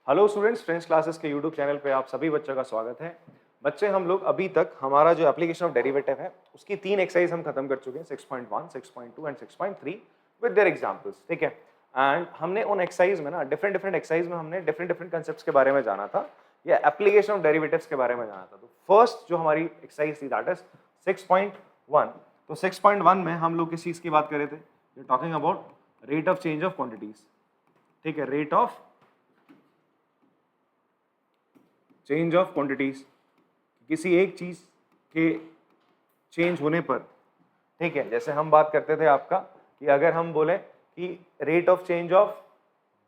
Hello students, friends classes के YouTube channel पे आप सभी बच्चों का स्वागत है। बच्चे, हम लोग अभी तक हमारा जो एप्लीकेशन ऑफ डेरिवेटिव है उसकी 3 एक्सरसाइज हम खत्म कर चुके हैं, 6.1, 6.2 एंड 6.3 विद देयर एग्जांपल्स। ठीक है, एंड हमने उन एक्सरसाइज में ना डिफरेंट एक्सरसाइज में हमने डिफरेंट कंसेप्ट्स के बारे में जाना था या एप्लीकेशन ऑफ डेरिवेटिव्स के बारे में जाना था। तो फर्स्ट जो हमारी एक्सरसाइज थी दैट इज 6.1। तो 6.1 में हम लोग किस चीज की बात कर रहे थे? We are talking about rate of change of quantities. ठीक है, rate of change of quantities, किसी एक चीज के चेंज होने पर। ठीक है, जैसे हम बात करते थे आपका कि अगर हम बोले कि rate of change of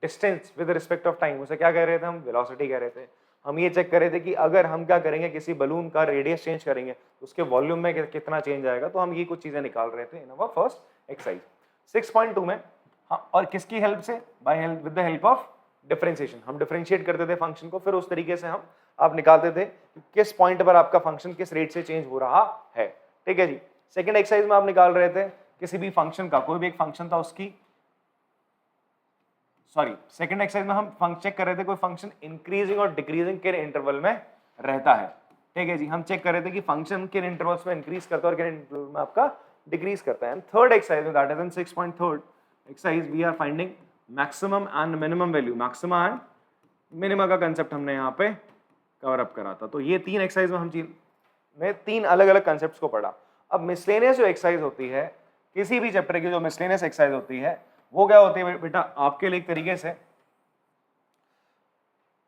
distance with respect of time, उसे क्या कह रहे थे हम? वेलोसिटी कह रहे थे। हम ये चेक कर रहे थे कि अगर हम क्या करेंगे, किसी बलून का रेडियस चेंज करेंगे तो उसके वॉल्यूम में कितना चेंज आएगा। तो हम ये कुछ चीजें निकाल रहे थे इन अवर फर्स्ट एक्सरसाइज 6.2 में। हाँ, और किसकी हेल्प से? By help, with the help of differentiation. हम डिफरेंशिएट करते थे फंक्शन को, फिर उस तरीके से हम आप निकालते थे कि किस पॉइंट पर आपका फंक्शन किस रेट से चेंज हो रहा है। ठीक है जी। सेकंड एक्सरसाइज में आप निकाल रहे थे किसी भी फंक्शन का, कोई भी एक फंक्शन था उसकी, सेकंड एक्सरसाइज में हम चेक कर रहे थे कोई फंक्शन इंक्रीजिंग और डिक्रीजिंग के इंटरवल में रहता है। ठीक है जी, हम चेक कर रहे थे कि फंक्शन किन इंटरवल्स में इंक्रीज करता है और किन इंटरवल में आपका डिक्रीज करता है। थर्ड एक्सरसाइज में that is in 6.3 exercise we are finding maximum and minimum value. Maxima and minima का कंसेप्ट हमने यहाँ पे कवर अप करा था। तो ये 3 एक्सरसाइज में हम तीन अलग अलग कंसेप्ट को पढ़ा। अब मिसलेनियस जो एक्सरसाइज होती है, किसी भी चैप्टर की जो मिसलेनियस एक्सरसाइज होती है, वो क्या होती है बेटा आपके लिए? एक तरीके से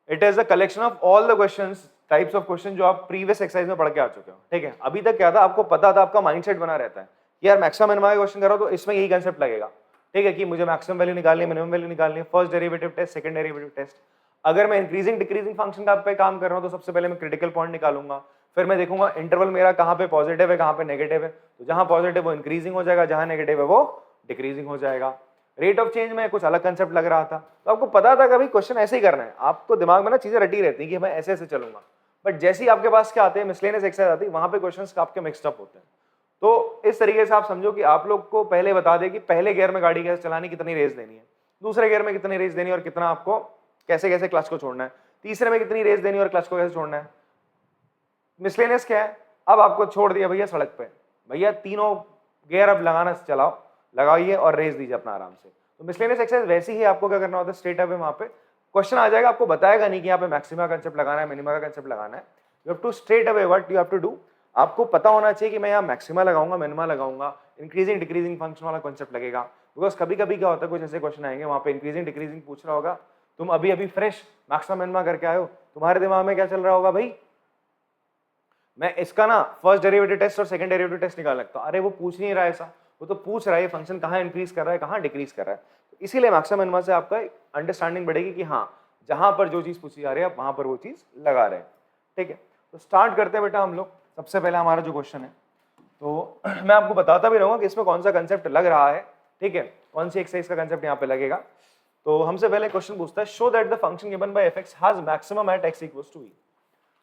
it is a collection of all the questions, types of question जो आप प्रीवियस एक्सरसाइज में पढ़ के आ चुके हो। ठीक है, अभी तक क्या था, आपको पता था, आपका माइंडसेट बना रहता है कि यार मैक्सिमम मिनिमम का क्वेश्चन करो तो इसमें यही कंसेप्ट लगेगा। ठीक है, कि मुझे मैक्सिमम वैल्यू निकालनी है, मिनिमम वैल्यू निकालनी है, first derivative test, second derivative test. अगर मैं इंक्रीजिंग डिक्रीजिंग फंक्शन का पे काम कर रहा हूं तो सबसे पहले मैं क्रिटिकल पॉइंट निकालूंगा, फिर मैं देखूंगा इंटरवल मेरा कहां पे पॉजिटिव है, कहां पे नेगेटिव है। तो जहां पॉजिटिव वो इंक्रीजिंग हो जाएगा, जहां नेगेटिव है वो डिक्रीजिंग हो जाएगा। रेट ऑफ चेंज में कुछ अलग कंसेप्ट लग रहा था, तो आपको पता था कि भाई क्वेश्चन ऐसे ही करना है। आपको दिमाग में ना चीजें रटी रहती है कि मैं ऐसे ऐसे चलूंगा, बट जैसे ही आपके पास क्या आते हैं, मिसलेनियस एक्सरसाइज आती है, वहां पे क्वेश्चंस आपके मिक्स्ड अप होते हैं। तो इस तरीके से आप समझो कि आप लोग को पहले बता दे कि पहले गियर में गाड़ी कैसे चलानी, कितनी रेस देनी है, दूसरे गियर में कितनी रेस देनी है और कितना आपको कैसे कैसे क्लच को छोड़ना है, तीसरे में कितनी रेस देनी है और क्लच को कैसे छोड़ना है। मिसलेनियस क्या है? अब आपको छोड़ दिया भैया सड़क पे, भैया तीनों गियर अब लगाना चलाओ, लगाइए और रेस दीजिए अपना आराम से। तो मिसलेनियस एक्सरसाइज वैसे ही आपको क्या करना होता है, स्ट्रेट अवे वहां पे क्वेश्चन आ जाएगा, आपको बताएगा नहीं कि यहाँ पे मैक्सिमा कंसेप्ट लगाना है, मिनिमा का कंसेप्ट लगाना है। You have to straight away what you have to do. आपको पता होना चाहिए कि मैं यहाँ मैक्सिमा लगाऊंगा, मिनिमा लगाऊंगा, इंक्रीजिंग डिक्रीजिंग फंक्शन वाला कंसेप्ट लगेगा। बिकॉज कभी कभी क्या होता है, कुछ ऐसे क्वेश्चन आएंगे वहां पे इंक्रीजिंग डिक्रीजिंग पूछ रहा होगा, तुम अभी अभी फ्रेश मैक्सिमा मिनिमा करके आए हो, तुम्हारे दिमाग में क्या चल रहा होगा, भाई मैं इसका ना फर्स्ट डेरिवेटिव टेस्ट और सेकंड डेरिवेटिव टेस्ट निकाल लगता हूं। अरे वो पूछ नहीं रहा है ऐसा, वो तो पूछ रहा है फंक्शन कहाँ इंक्रीज कर रहा है, कहाँ डिक्रीज कर रहा है। तो इसीलिए मैक्सिमम मिनिमा से आपका अंडरस्टैंडिंग बढ़ेगी कि हाँ, जहां पर जो चीज पूछी जा रही है आप वहां पर वो चीज लगा रहे हैं। ठीक है, तो स्टार्ट करते हैं बेटा हम लोग। सबसे पहले हमारा जो क्वेश्चन है, तो मैं आपको बताता भी रहूंगा कि इसमें कौन सा कंसेप्ट लग रहा है। ठीक है, कौन सी एक्सरसाइज का कंसेप्ट यहाँ पे लगेगा। तो हमसे पहले क्वेश्चन पूछता है, show that the function given by f x has maximum at x equals to e.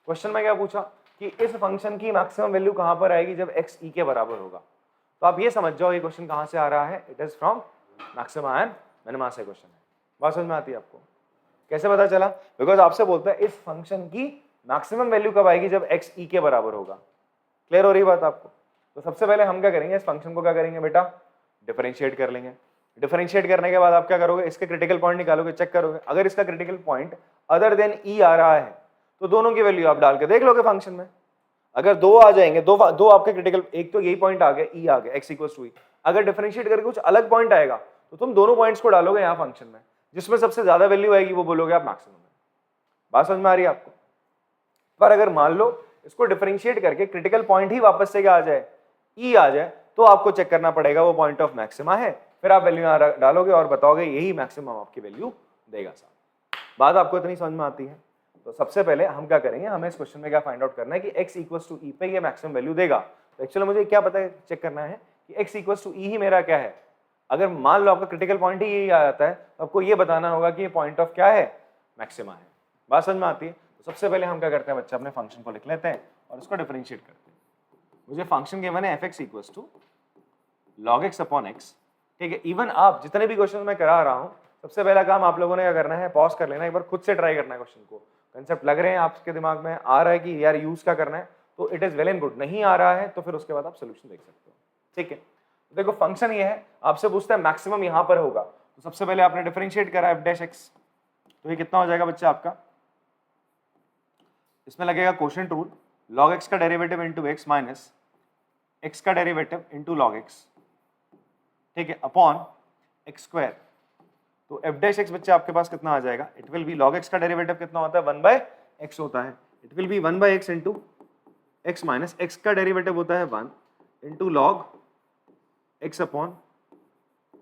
Question में क्या पूछा कि इस फंक्शन की मैक्सिमम वैल्यू कहां पर आएगी जब x e के बराबर होगा। तो आप ये समझ जाओ ये क्वेश्चन कहां से आ रहा है, it is from maxima and minima से क्वेश्चन है। बात समझ में आती है आपको? कैसे पता चला? बिकॉज आपसे बोलता है इस फंक्शन की मैक्सिमम वैल्यू कब आएगी जब x e के बराबर होगा। क्लियर हो रही बात आपको? तो सबसे पहले हम क्या करेंगे, इस फंक्शन को क्या करेंगे बेटा, डिफरेंशिएट कर लेंगे। डिफरेंशिएट करने के बाद आप क्या करोगे, इसके क्रिटिकल पॉइंट निकालोगे, चेक करोगे। अगर इसका critical point other than e आ रहा है तो दोनों की वैल्यू आप डाल के देख लोगे फंक्शन में। अगर दो आ जाएंगे, दो आपके क्रिटिकल, एक तो यही पॉइंट आ गया, ई आ गया, एक्स इक्वल्स टू ई। अगर डिफरेंशिएट करके कुछ अलग पॉइंट आएगा तो तुम दोनों पॉइंट्स को डालोगे यहाँ फंक्शन में, जिसमें सबसे ज्यादा वैल्यू आएगी वो बोलोगे आप मैक्सिमम है। बात समझ में आ रही है आपको? पर अगर मान लो इसको डिफरेंशिएट करके क्रिटिकल पॉइंट ही वापस से क्या आ जाए, ई आ जाए, तो आपको चेक करना पड़ेगा वो पॉइंट ऑफ मैक्सिमा है, फिर आप वैल्यू यहाँ डालोगे और बताओगे यही मैक्सिमम आपकी वैल्यू देगा। साहब बात आपको इतनी समझ में आती है? तो सबसे पहले हम क्या करेंगे, हमें इस क्वेश्चन में क्या फाइंड आउट करना है कि x इक्वल्स टू ई पे ये मैक्सिमम वैल्यू देगा। तो एक्चुअली मुझे क्या पता है, चेक करना है कि x इक्वल्स टू ई ही मेरा क्या है। अगर मान लो आपका क्रिटिकल पॉइंट ही यही आ जाता है तो आपको ये बताना होगा कि ये पॉइंट ऑफ क्या है, मैक्सिमा है। बात समझ में आती है? तो सबसे पहले हम क्या करते हैं बच्चे, अपने फंक्शन को लिख लेते हैं और उसको डिफरेंशिएट करते हैं। मुझे फंक्शन गिवन है f(x) equals to log x upon x। ठीक है, इवन आप जितने भी क्वेश्चन मैं करा रहा हूँ सबसे पहला काम आप लोगों ने क्या करना है, पॉज कर लेना, एक बार खुद से ट्राई करना है क्वेश्चन को, कंसेप्ट लग रहे हैं आपके दिमाग में, आ रहा है कि यार यूज क्या करना है, तो it is well and good. नहीं आ रहा है तो फिर उसके बाद आप सोल्यूशन देख सकते हो, ठीक है। तो देखो फंक्शन ये है, आपसे पूछता है मैक्सिमम यहाँ पर होगा, तो सबसे पहले आपने डिफरेंशिएट करा एफ डैश एक्स, तो ये कितना हो जाएगा बच्चा आपका, इसमें लगेगा क्वोशिएंट रूल, log x का derivative into x minus x का डेरिवेटिव इनटू log x, ठीक है, अपॉन x स्क्वायर। तो f डैश x बच्चे आपके पास कितना आ जाएगा, it will B log x का डेरिवेटिव कितना होता है, 1/x होता है, it will B 1/x into x minus x का डेरिवेटिव होता है 1 into log x upon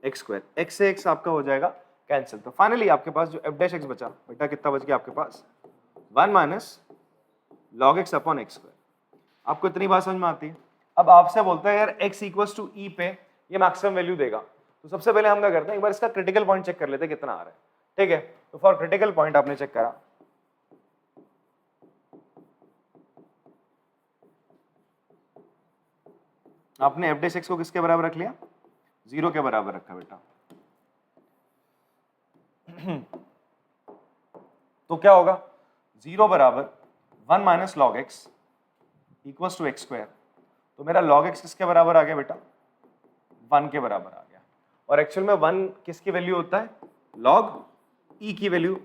x square, x से x आपका हो जाएगा कैंसिल। तो फाइनली आपके पास जो f डैश x बचा बेटा कितना बच गया आपके पास, 1 minus log x upon x square. आपको इतनी बात समझ में आती है। अब आपसे बोलता है यार x इक्वल्स टू e पे ये मैक्सिमम वैल्यू देगा, तो सबसे पहले हम क्या करते हैं, एक बार इसका क्रिटिकल पॉइंट चेक कर लेते हैं कितना आ रहा है, ठीक है। तो फॉर क्रिटिकल पॉइंट आपने चेक करा, आपने f डैश x को किसके बराबर रख लिया, 0 के बराबर रखा बेटा। तो क्या होगा, 0 बराबर 1 minus log x equals to x square. तो मेरा log x किसके बराबर आ गया बेटा, 1 के बराबर आ गया। और एक्चुअल में 1 किसकी वैल्यू होता है, log e की वैल्यू।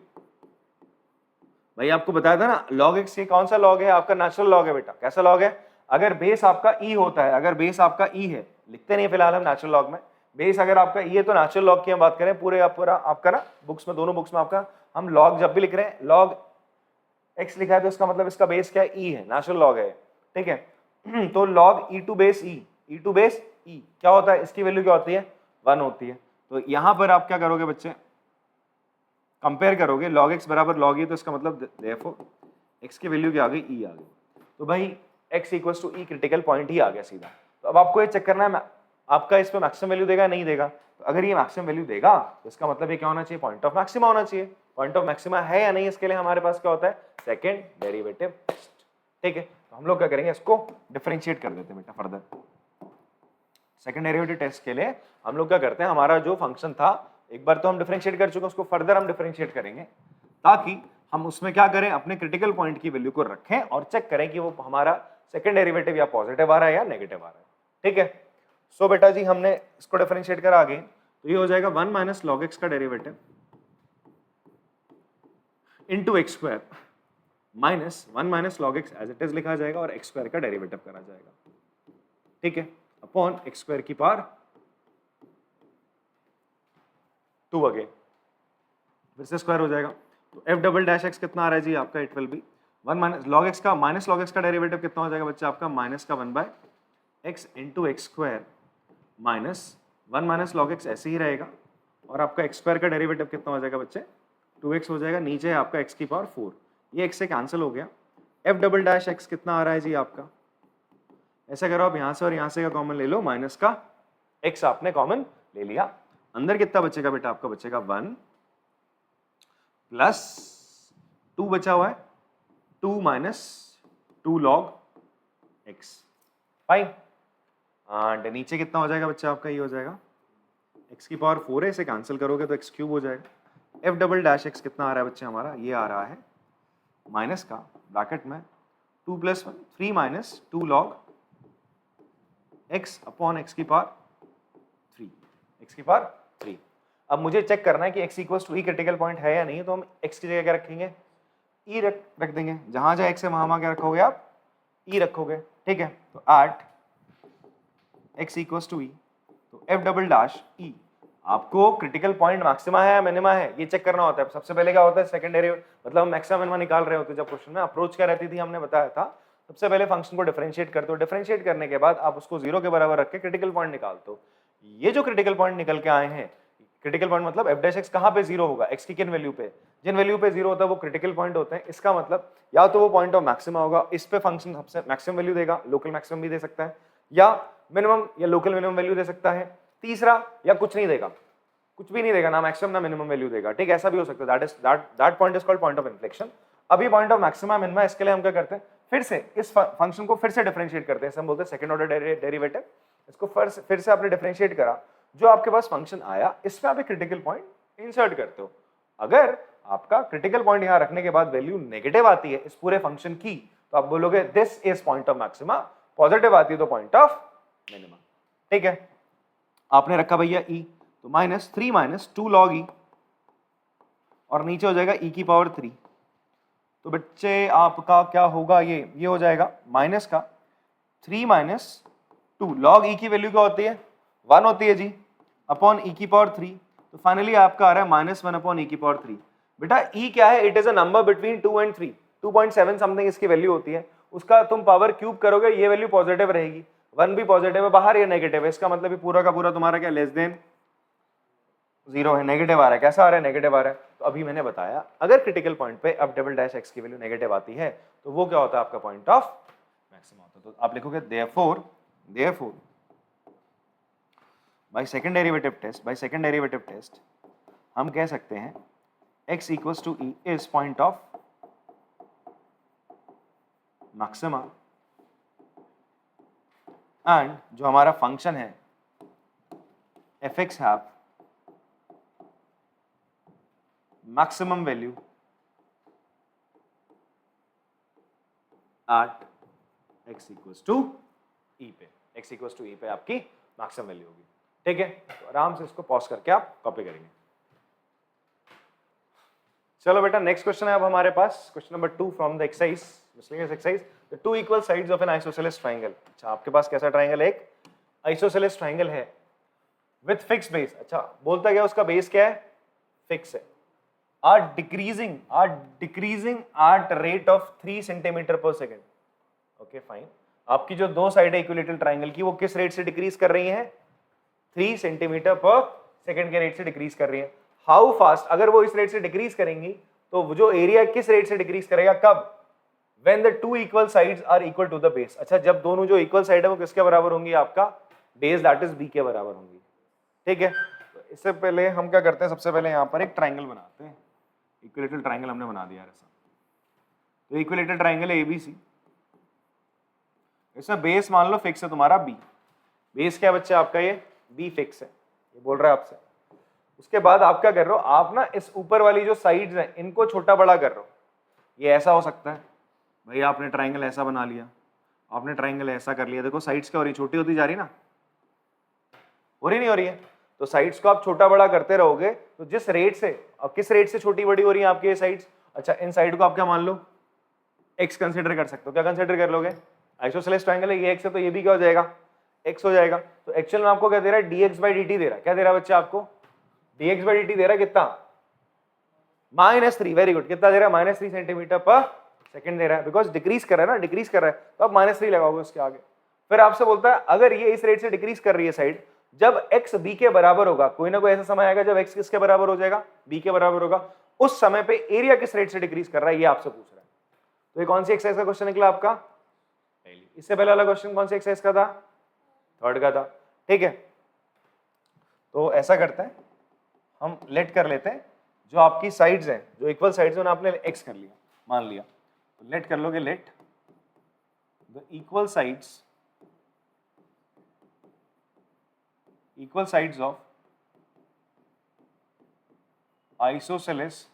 भाई आपको बताया था ना log x ये कौन सा log है, आपका नेचुरल log है बेटा। कैसा log है, अगर बेस आपका e होता है, अगर बेस आपका e है, लिखते नहीं फिलहाल हम नेचुरल log में, बेस अगर आपका e है तो नेचुरल log की हम बात करें, पूरे पूरा आपका ना बुक्स में, दोनों बुक्स में आपका हम log जब भी लिख रहे हैं log x लिखा है तो इसका मतलब इसका बेस क्या है, e है, नेचुरल log है, ठीक है। तो log e to base e क्या होता है, इसकी वैल्यू क्या होती है, 1 होती है। तो यहां पर आप क्या करोगे बच्चे, कंपेयर करोगे log x बराबर log e, तो इसका मतलब देयरफॉर x की वैल्यू क्या आ गई, e आ गई। तो भाई x equals to e critical point ही आ गया सीधा। तो अब आपको ये चेक करना है आपका इस पे मैक्सिमम वैल्यू देगा नहीं देगा। तो अगर ये मैक्सिमम वैल्यू देगा तो इसका मतलब ये क्या होना चाहिए, पॉइंट ऑफ मैक्सिमा होना चाहिए। पॉइंट ऑफ मैक्सिमा है या नहीं, इसके लिए हमारे पास क्या होता है, सेकंड डेरिवेटिव टेस्ट, ठीक है। तो हम लोग क्या करेंगे, इसको डिफरेंशिएट कर देते हैं बेटा फर्दर। सेकंड डेरिवेटिव टेस्ट के लिए हम लोग क्या करते हैं, हमारा जो फंक्शन था एक बार तो हम डिफरेंशिएट कर चुके हैं, उसको फर्दर हम डिफरेंशिएट करेंगे ताकि हम उसमें क्या करें, अपने क्रिटिकल पॉइंट की वैल्यू को रखें और चेक करें कि वो हमारा सेकंड डेरिवेटिव या पॉजिटिव आ रहा है या नेगेटिव आ रहा है, ठीक है। सो बेटा जी हमने इसको डिफरेंशिएट करा आगे, तो ये हो जाएगा 1 माइनस लॉग एक्स का derivative into x square minus 1 minus log x as it is लिखा जाएगा और एक्स स्क्वायर का डेरिवेटिव करा जाएगा, ठीक है, अपॉन एक्स स्क्वायर की पावर 2 अगेन, फिर से स्क्वायर हो जाएगा। तो एफ डबल डैश एक्स कितना आ रहा है जी आपका, it will be 1 minus log x का, माइनस लॉग एक्स का डेरिवेटिव कितना हो जाएगा बच्चा आपका, माइनस का 1 by x into x square minus 1 minus log x ऐसे ही रहेगा और आपका एक्स स्क्वायर का डेरिवेटिव कितना हो जाएगा बच्चे, 2x हो जाएगा, नीचे है आपका x की पावर 4, ये x से कैंसिल हो गया। एफ डबल डैश एक्स कितना आ रहा है जी आपका, ऐसा करो आप यहाँ से और यहाँ से का कॉमन ले लो, माइनस का x आपने कॉमन ले लिया, अंदर कितना बचेगा बेटा आपका, बचेगा 1 प्लस 2 बचा हुआ है, 2 minus 2 log x, fine. And नीचे कितना हो जाएगा बच्चा आपका, ये हो जाएगा x की पावर 4 है, इसे कैंसिल करोगे तो x क्यूब हो जाएगा। एफ डबल डैश एक्स कितना आ रहा है बच्चे हमारा, ये आ रहा है माइनस का ब्रैकेट में 2 plus 1 3 minus 2 log x upon x की पावर 3, x की पावर 3। अब मुझे चेक करना है कि x equals to e critical point है या नहीं, तो हम x की जगह क्या रखेंगे, e रख देंगे, जहां जहां x है वहां क्या रखोगे आप, e रखोगे, ठीक है। तो at x equals to e, तो एफ डबल डैश e, आपको क्रिटिकल पॉइंट मैक्सिमा है या मिनिमा है ये चेक करना होता है। सबसे पहले क्या होता है, सेकेंडरी मतलब हम मैक्सिमा मिनिमा निकाल रहे होते हैं, जब क्वेश्चन में अप्रोच क्या रहती थी हमने बताया था, सबसे पहले फंक्शन को डिफरेंशिएट करते हो, डिफरेंशिएट करने के बाद आप उसको 0 के बराबर रख के क्रिटिकल पॉइंट निकालते हो। ये जो क्रिटिकल पॉइंट निकल के आए हैं, क्रिटिकल पॉइंट मतलब एफ डैश एक्स कहाँ पे 0 होगा, एक्स की किन वैल्यू पे, जिन वैल्यू पे 0 होता है वो क्रिटिकल पॉइंट होते हैं। इसका मतलब या तो वो पॉइंट ऑफ मैक्सिमा होगा, इस पे फंक्शन सबसे मैक्सिमम वैल्यू देगा, लोकल मैक्सिमम भी दे सकता है, या मिनिमम या लोकल मिनिमम वैल्यू दे सकता है, तीसरा या कुछ नहीं देगा, कुछ भी नहीं देगा, ना मैक्सिमम ना मिनिमम वैल्यू देगा, ठीक, ऐसा भी हो सकता है। That point is called point of inflection. अभी पॉइंट ऑफ मैक्सिमा मिनिमा, इसके लिए हम क्या करते हैं, फिर से इस फंक्शन को फिर से डिफरेंशिएट करते हैं, हम बोलते हैं सेकंड ऑर्डर डेरिवेटिव। इसको फिर से आपने डिफरेंशिएट करा, जो आपके पास फंक्शन आया इसमें आप एक क्रिटिकल पॉइंट इंसर्ट करते हो। अगर आपका क्रिटिकल पॉइंट यहां रखने के बाद वैल्यू नेगेटिव आती है इस पूरे फंक्शन की, तो आप बोलोगे this is point of maxima, positive आती है तो पॉइंट ऑफ मिनिमा। ठीक है, आपने रखा भैया e, तो -3 - 2 log e और नीचे हो जाएगा e की पावर 3। तो बच्चे आपका क्या होगा, ये हो जाएगा माइनस का 3 - 2 log e की वैल्यू क्या होती है 1 होती है जी, अपॉन e की पावर 3। तो फाइनली आपका आ रहा है -1 अपॉन e की पावर 3। बेटा e क्या है, it is a number between 2 and 3, 2.7 something इसकी वैल्यू होती है। उसका तुम पावर क्यूब करोगे, ये वैल्यू पॉजिटिव रहेगी, 1 भी पॉजिटिव है बाहर, ये नेगेटिव है, इसका मतलब ये पूरा का पूरा तुम्हारा क्या लेस देन 0 है, नेगेटिव आ रहा है। कैसा आ रहा है, नेगेटिव आ रहा है। तो अभी मैंने बताया अगर क्रिटिकल पॉइंट पे अब डबल डैश x की वैल्यू नेगेटिव आती है तो वो क्या होता है, आपका पॉइंट ऑफ मैक्सिमा होता है। तो आप लिखोगे therefore by second derivative test हम कह सकते हैं x equals to e is point of maxima and जो हमारा फंक्शन है fx have maximum value at x equals to e पे, x इक्वल्स टू e पे आपकी मैक्सिमम वैल्यू होगी। ठीक है, तो आराम से इसको पॉज करके आप कॉपी करेंगे। चलो बेटा नेक्स्ट क्वेश्चन है अब हमारे पास, question number 2 from the exercise, miscellaneous exercise, the two equal sides of an isosceles triangle. अच्छा, आपके पास कैसा ट्रायंगल है, एक आइसोसेलेस ट्रायंगल है विथ फिक्स बेस। अच्छा, बोलता क्या उसका बेस क्या है, फिक्स है, are decreasing at rate of 3 centimetre per second. Okay fine, आपकी जो दो साइड है इक्विलेटरल ट्रायंगल की वो किस रेट से डिक्रीज कर रही है, 3 सेंटीमीटर पर सेकेंड के रेट से डिक्रीज कर रही है। हाउ फास्ट, अगर वो इस रेट से डिक्रीज करेंगी तो वो जो एरिया किस रेट से डिक्रीज करेगा, कब, when the two equal sides are equal to the base. अच्छा, जब दोनों जो इक्वल साइड है वो किसके बराबर होंगी, आपका बेस दैट इज बी के बराबर होंगी। ठीक है, तो इससे पहले हम क्या करते हैं, सबसे पहले यहाँ पर एक ट्राइंगल बनाते हैं, इक्विलेटरल ट्राइंगल हमने बना दिया ऐसा। तो इक्विलेटरल ट्राइंगल है एबीसी, इसमें बेस मान लो फिक्स है तुम्हारा बी। बेस क्या है बच्चे आपका, ये बी फिक्स है, ये बोल रहा है आपसे। उसके बाद आप क्या कर रहे हो, आप ना इस ऊपर वाली जो साइड्स हैं इनको छोटा बड़ा कर रहे हो। ये ऐसा हो सकता है भाई, आपने ट्राइंगल ऐसा बना लिया, आपने ट्राइंगल ऐसा कर लिया, देखो साइड्स क्या हो रही, छोटी होती जा रही ना, हो रही नहीं हो रही है। तो साइड्स को आप छोटा बड़ा करते रहोगे तो जिस रेट से, अब किस रेट से छोटी बड़ी हो रही है आपकी ये साइड्स। अच्छा, इन साइड को आप क्या मान लो, एक्स कंसिडर कर सकते हो। क्या कंसिडर कर लोगे, आइसोसेलेस ट्रायंगल है, ये एक्स है तो ये भी क्या हो जाएगा, एक्स हो जाएगा। तो एक्चुअल में आपको क्या दे रहा है, dx बाई dt दे रहा है। क्या दे रहा है बच्चे आपको, dx बाई dt दे रहा है, कितना, -3। वेरी गुड, कितना दे रहा है, -3 सेंटीमीटर पर सेकंड दे रहा है, बिकॉज डिक्रीज कर रहा है ना, डिक्रीज कर रहा है तो आप -3 लगाओगे उसके आगे। फिर आपसे बोलता है अगर ये इस रेट से डिक्रीज कर रही है साइड, जब x b के बराबर होगा, कोई ना कोई ऐसा समय आएगा जब x किसके बराबर हो जाएगा, b के बराबर होगा, उस समय पे एरिया किस रेट से डिक्रीज कर रहा है ये आपसे पूछ रहा है। तो ये कौन सी एक्सरसाइज का क्वेश्चन निकला आपका, पहली। इससे पहले वाला क्वेश्चन कौन सी एक्सरसाइज का था, थर्ड का था। ठीक है, तो ऐसा करते हैं, हम लेट कर लेते हैं जो आपकी साइड्स हैं, जो इक्वल साइड्स हैं उन्हें आपने x कर लिया, मान लिया, तो लेट कर लोगे, let the equal sides of isosceles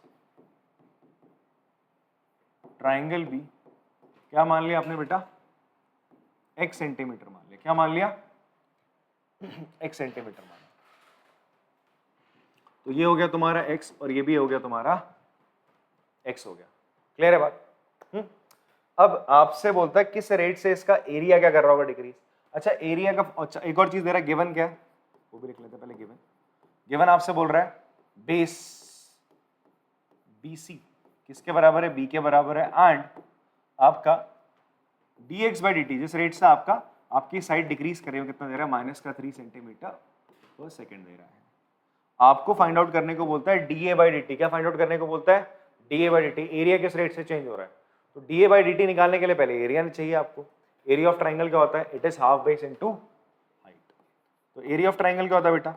triangle be, क्या मान लिया आपने बेटा, x सेंटीमीटर मान लिया। क्या मान लिया, x सेंटीमीटर मान लिया। तो ये हो गया तुम्हारा x और ये भी हो गया तुम्हारा x हो गया। क्लियर है बात। अब आपसे बोलता है किस रेट से इसका एरिया क्या कर रहा होगा, डिक्रीज। अच्छा, एरिया का, अच्छा एक और चीज दे रहा है, गिवन क्या है वो भी लिख लेते हैं पहले। गिवन आपसे बोल रहा है बेस BC किसके बराबर है, B के बराबर है, एंड आपका dx बाई dt जिस रेट से आपकी साइड डिक्रीज कर रही हो, कितना दे रहा है, -3 सेंटीमीटर पर सेकेंड दे रहा है। आपको फाइंड आउट करने को बोलता है dA बाई dt। क्या फाइंड आउट करने को बोलता है, dA बाई dt, एरिया किस रेट से चेंज हो रहा है। तो dA बाई dt निकालने के लिए पहले एरिया चाहिए आपको। एरिया ऑफ ट्राइंगल क्या होता है, it is half base into height. तो एरिया ऑफ ट्राइंगल क्या होता है बेटा,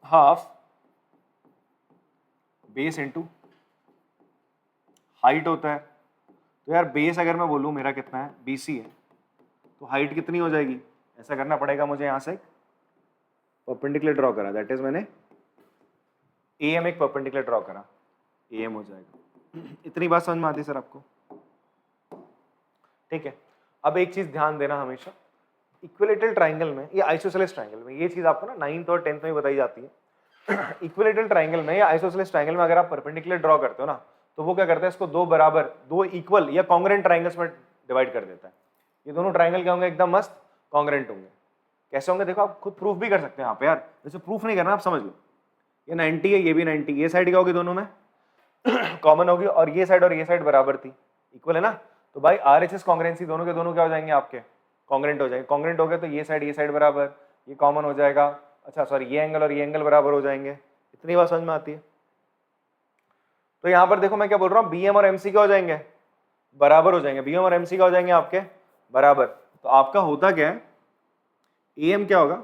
हाफ बेस इनटू हाइट होता है। तो यार बेस अगर मैं बोलूं मेरा कितना है, BC है, तो हाइट कितनी हो जाएगी, ऐसा करना पड़ेगा मुझे, यहां से परपेंडिकुलर ड्रॉ करा, दैट इज मैंने AM एक परपेंडिकुलर ड्रॉ करा, AM हो जाएगा। इतनी बात समझ में आती है सर आपको? ठीक है। अब एक चीज ध्यान देना हमेशा, इक्विलेटरल ट्राइंगल में या आइसोसेलेस ट्राइंगल में, ये चीज आपको ना 9th और 10th में बताई जाती है। इक्विलेटरल ट्राइंगल में या आइसोसेलेस ट्राइंगल में अगर आप परपेंडिकुलर ड्रॉ करते हो ना, तो वो क्या करता है, इसको दो बराबर, दो इक्वल या कॉन्ग्रेंट ट्राइंगल्स में डिवाइड कर देता है। ये दोनों ट्राइंगल क्या होंगे, एकदम मस्त कॉन्ग्रेंट होंगे। कैसे होंगे देखो, आप खुद प्रूफ भी कर सकते हैं यहाँ पे यार, जैसे प्रूफ नहीं करना, आप समझ लो। ये 90 है, ये भी 90, ये साइड क्या होगी दोनों में कॉमन होगी, और ये साइड बराबर थी, इक्वल है ना, तो भाई RHS कॉन्ग्रेंसी दोनों के दोनों क्या हो जाएंगे आपके, कॉन्ग्रेंट हो जाएंगे। कॉन्ग्रेंट हो गए तो ये साइड बराबर, ये कॉमन हो जाएगा, अच्छा सॉरी ये एंगल और ये एंगल बराबर हो जाएंगे। इतनी बात समझ में आती है? तो यहाँ पर देखो मैं क्या बोल रहा हूँ, BM और MC क्या हो जाएंगे, बराबर हो जाएंगे। BM और MC क्या हो जाएंगे आपके, बराबर। तो आपका होता क्या है, AM क्या होगा,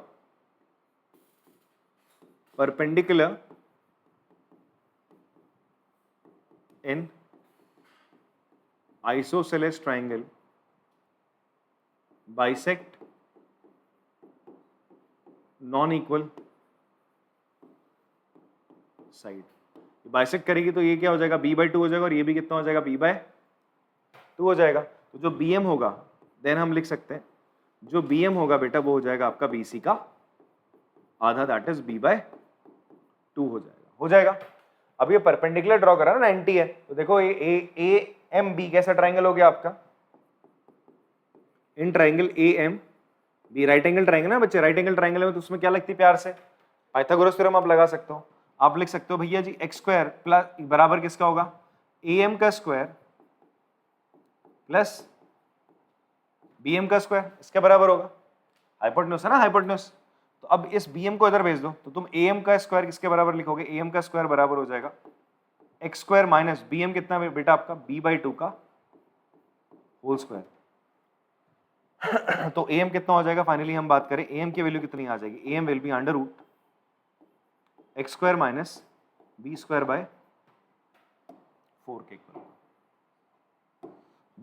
perpendicular in isosceles triangle bisect non equal side. Bisect करेगी तो ये क्या हो जाएगा, B/2 हो जाएगा, और ये भी कितना हो जाएगा, B/2 हो जाएगा। तो जो BM होगा, देन हम लिख सकते हैं जो BM होगा बेटा वो हो जाएगा आपका BC का आधा, दैट इज B/2 हो जाएगा। अब ये परपेंडिकुलर ड्रॉ करा ना, 90 है, तो देखो ये AMB कैसा ट्राइंगल हो गया आपका, in triangle AMB right angle triangle ना बच्चे, राइट एंगल ट्राइंगल में तो उसमें क्या लगती है प्यार से, पाइथागोरस थ्योरम आप लगा सकते हो। आप लिख सकते हो भैया जी x² प्लस बराबर किसका होगा, AM का स्क्वायर प्लस BM का स्क्वायर, इसके बराबर होगा। हाइपोटेन्यूज है ना, हाइपोटेन्यूज। तो अब इस BM को इधर भेज दो, तो तुम AM का स्क्वायर किसके बराबर लिखोगे, AM का स्क्वायर बराबर हो जाएगा x² माइनस BM कितना बेटा आपका, B/2 का होल स्क्वायर। तो AM कितना हो जाएगा, फाइनली हम बात करें AM की वैल्यू कितनी आ जाएगी, AM will be under root x² minus B²/4 के इक्वल।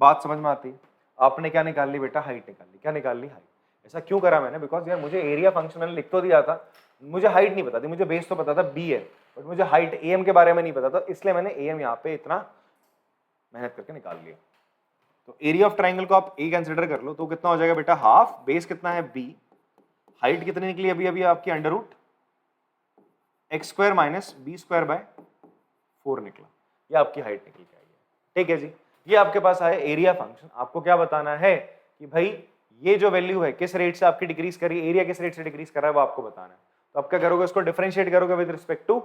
बात समझ में आती है? आपने क्या निकाल ली बेटा, हाइट निकाल ली। क्या निकाल ली, हाइट। ऐसा क्यों करा मैंने, बिकॉज यार मुझे एरिया फंक्शन मैंने लिख तो दिया था, मुझे हाइट नहीं पता थी, मुझे बेस तो पता था B है, बट मुझे हाइट AM के बारे में नहीं पता था, इसलिए मैंने AM यहाँ पे इतना मेहनत करके निकाल लिया। तो एरिया ऑफ ट्राइंगल को आप A कंसिडर कर लो, तो कितना हो जाएगा बेटा, हाफ, बेस कितना है B, हाइट कितनी निकली अभी अभी आपकी, under root x² minus B²/4 निकला। ये आपकी हाइट निकल के आई है। ठीक है जी, ये आपके पास आया एरिया फंक्शन। आपको क्या बताना है कि भाई ये जो वैल्यू है किस रेट से आपकी डिक्रीज कर रही है, एरिया किस रेट से डिक्रीज कर रहा है वो आपको बताना है। तो आप क्या करोगे, इसको डिफरेंशिएट करोगे विद रिस्पेक्ट टू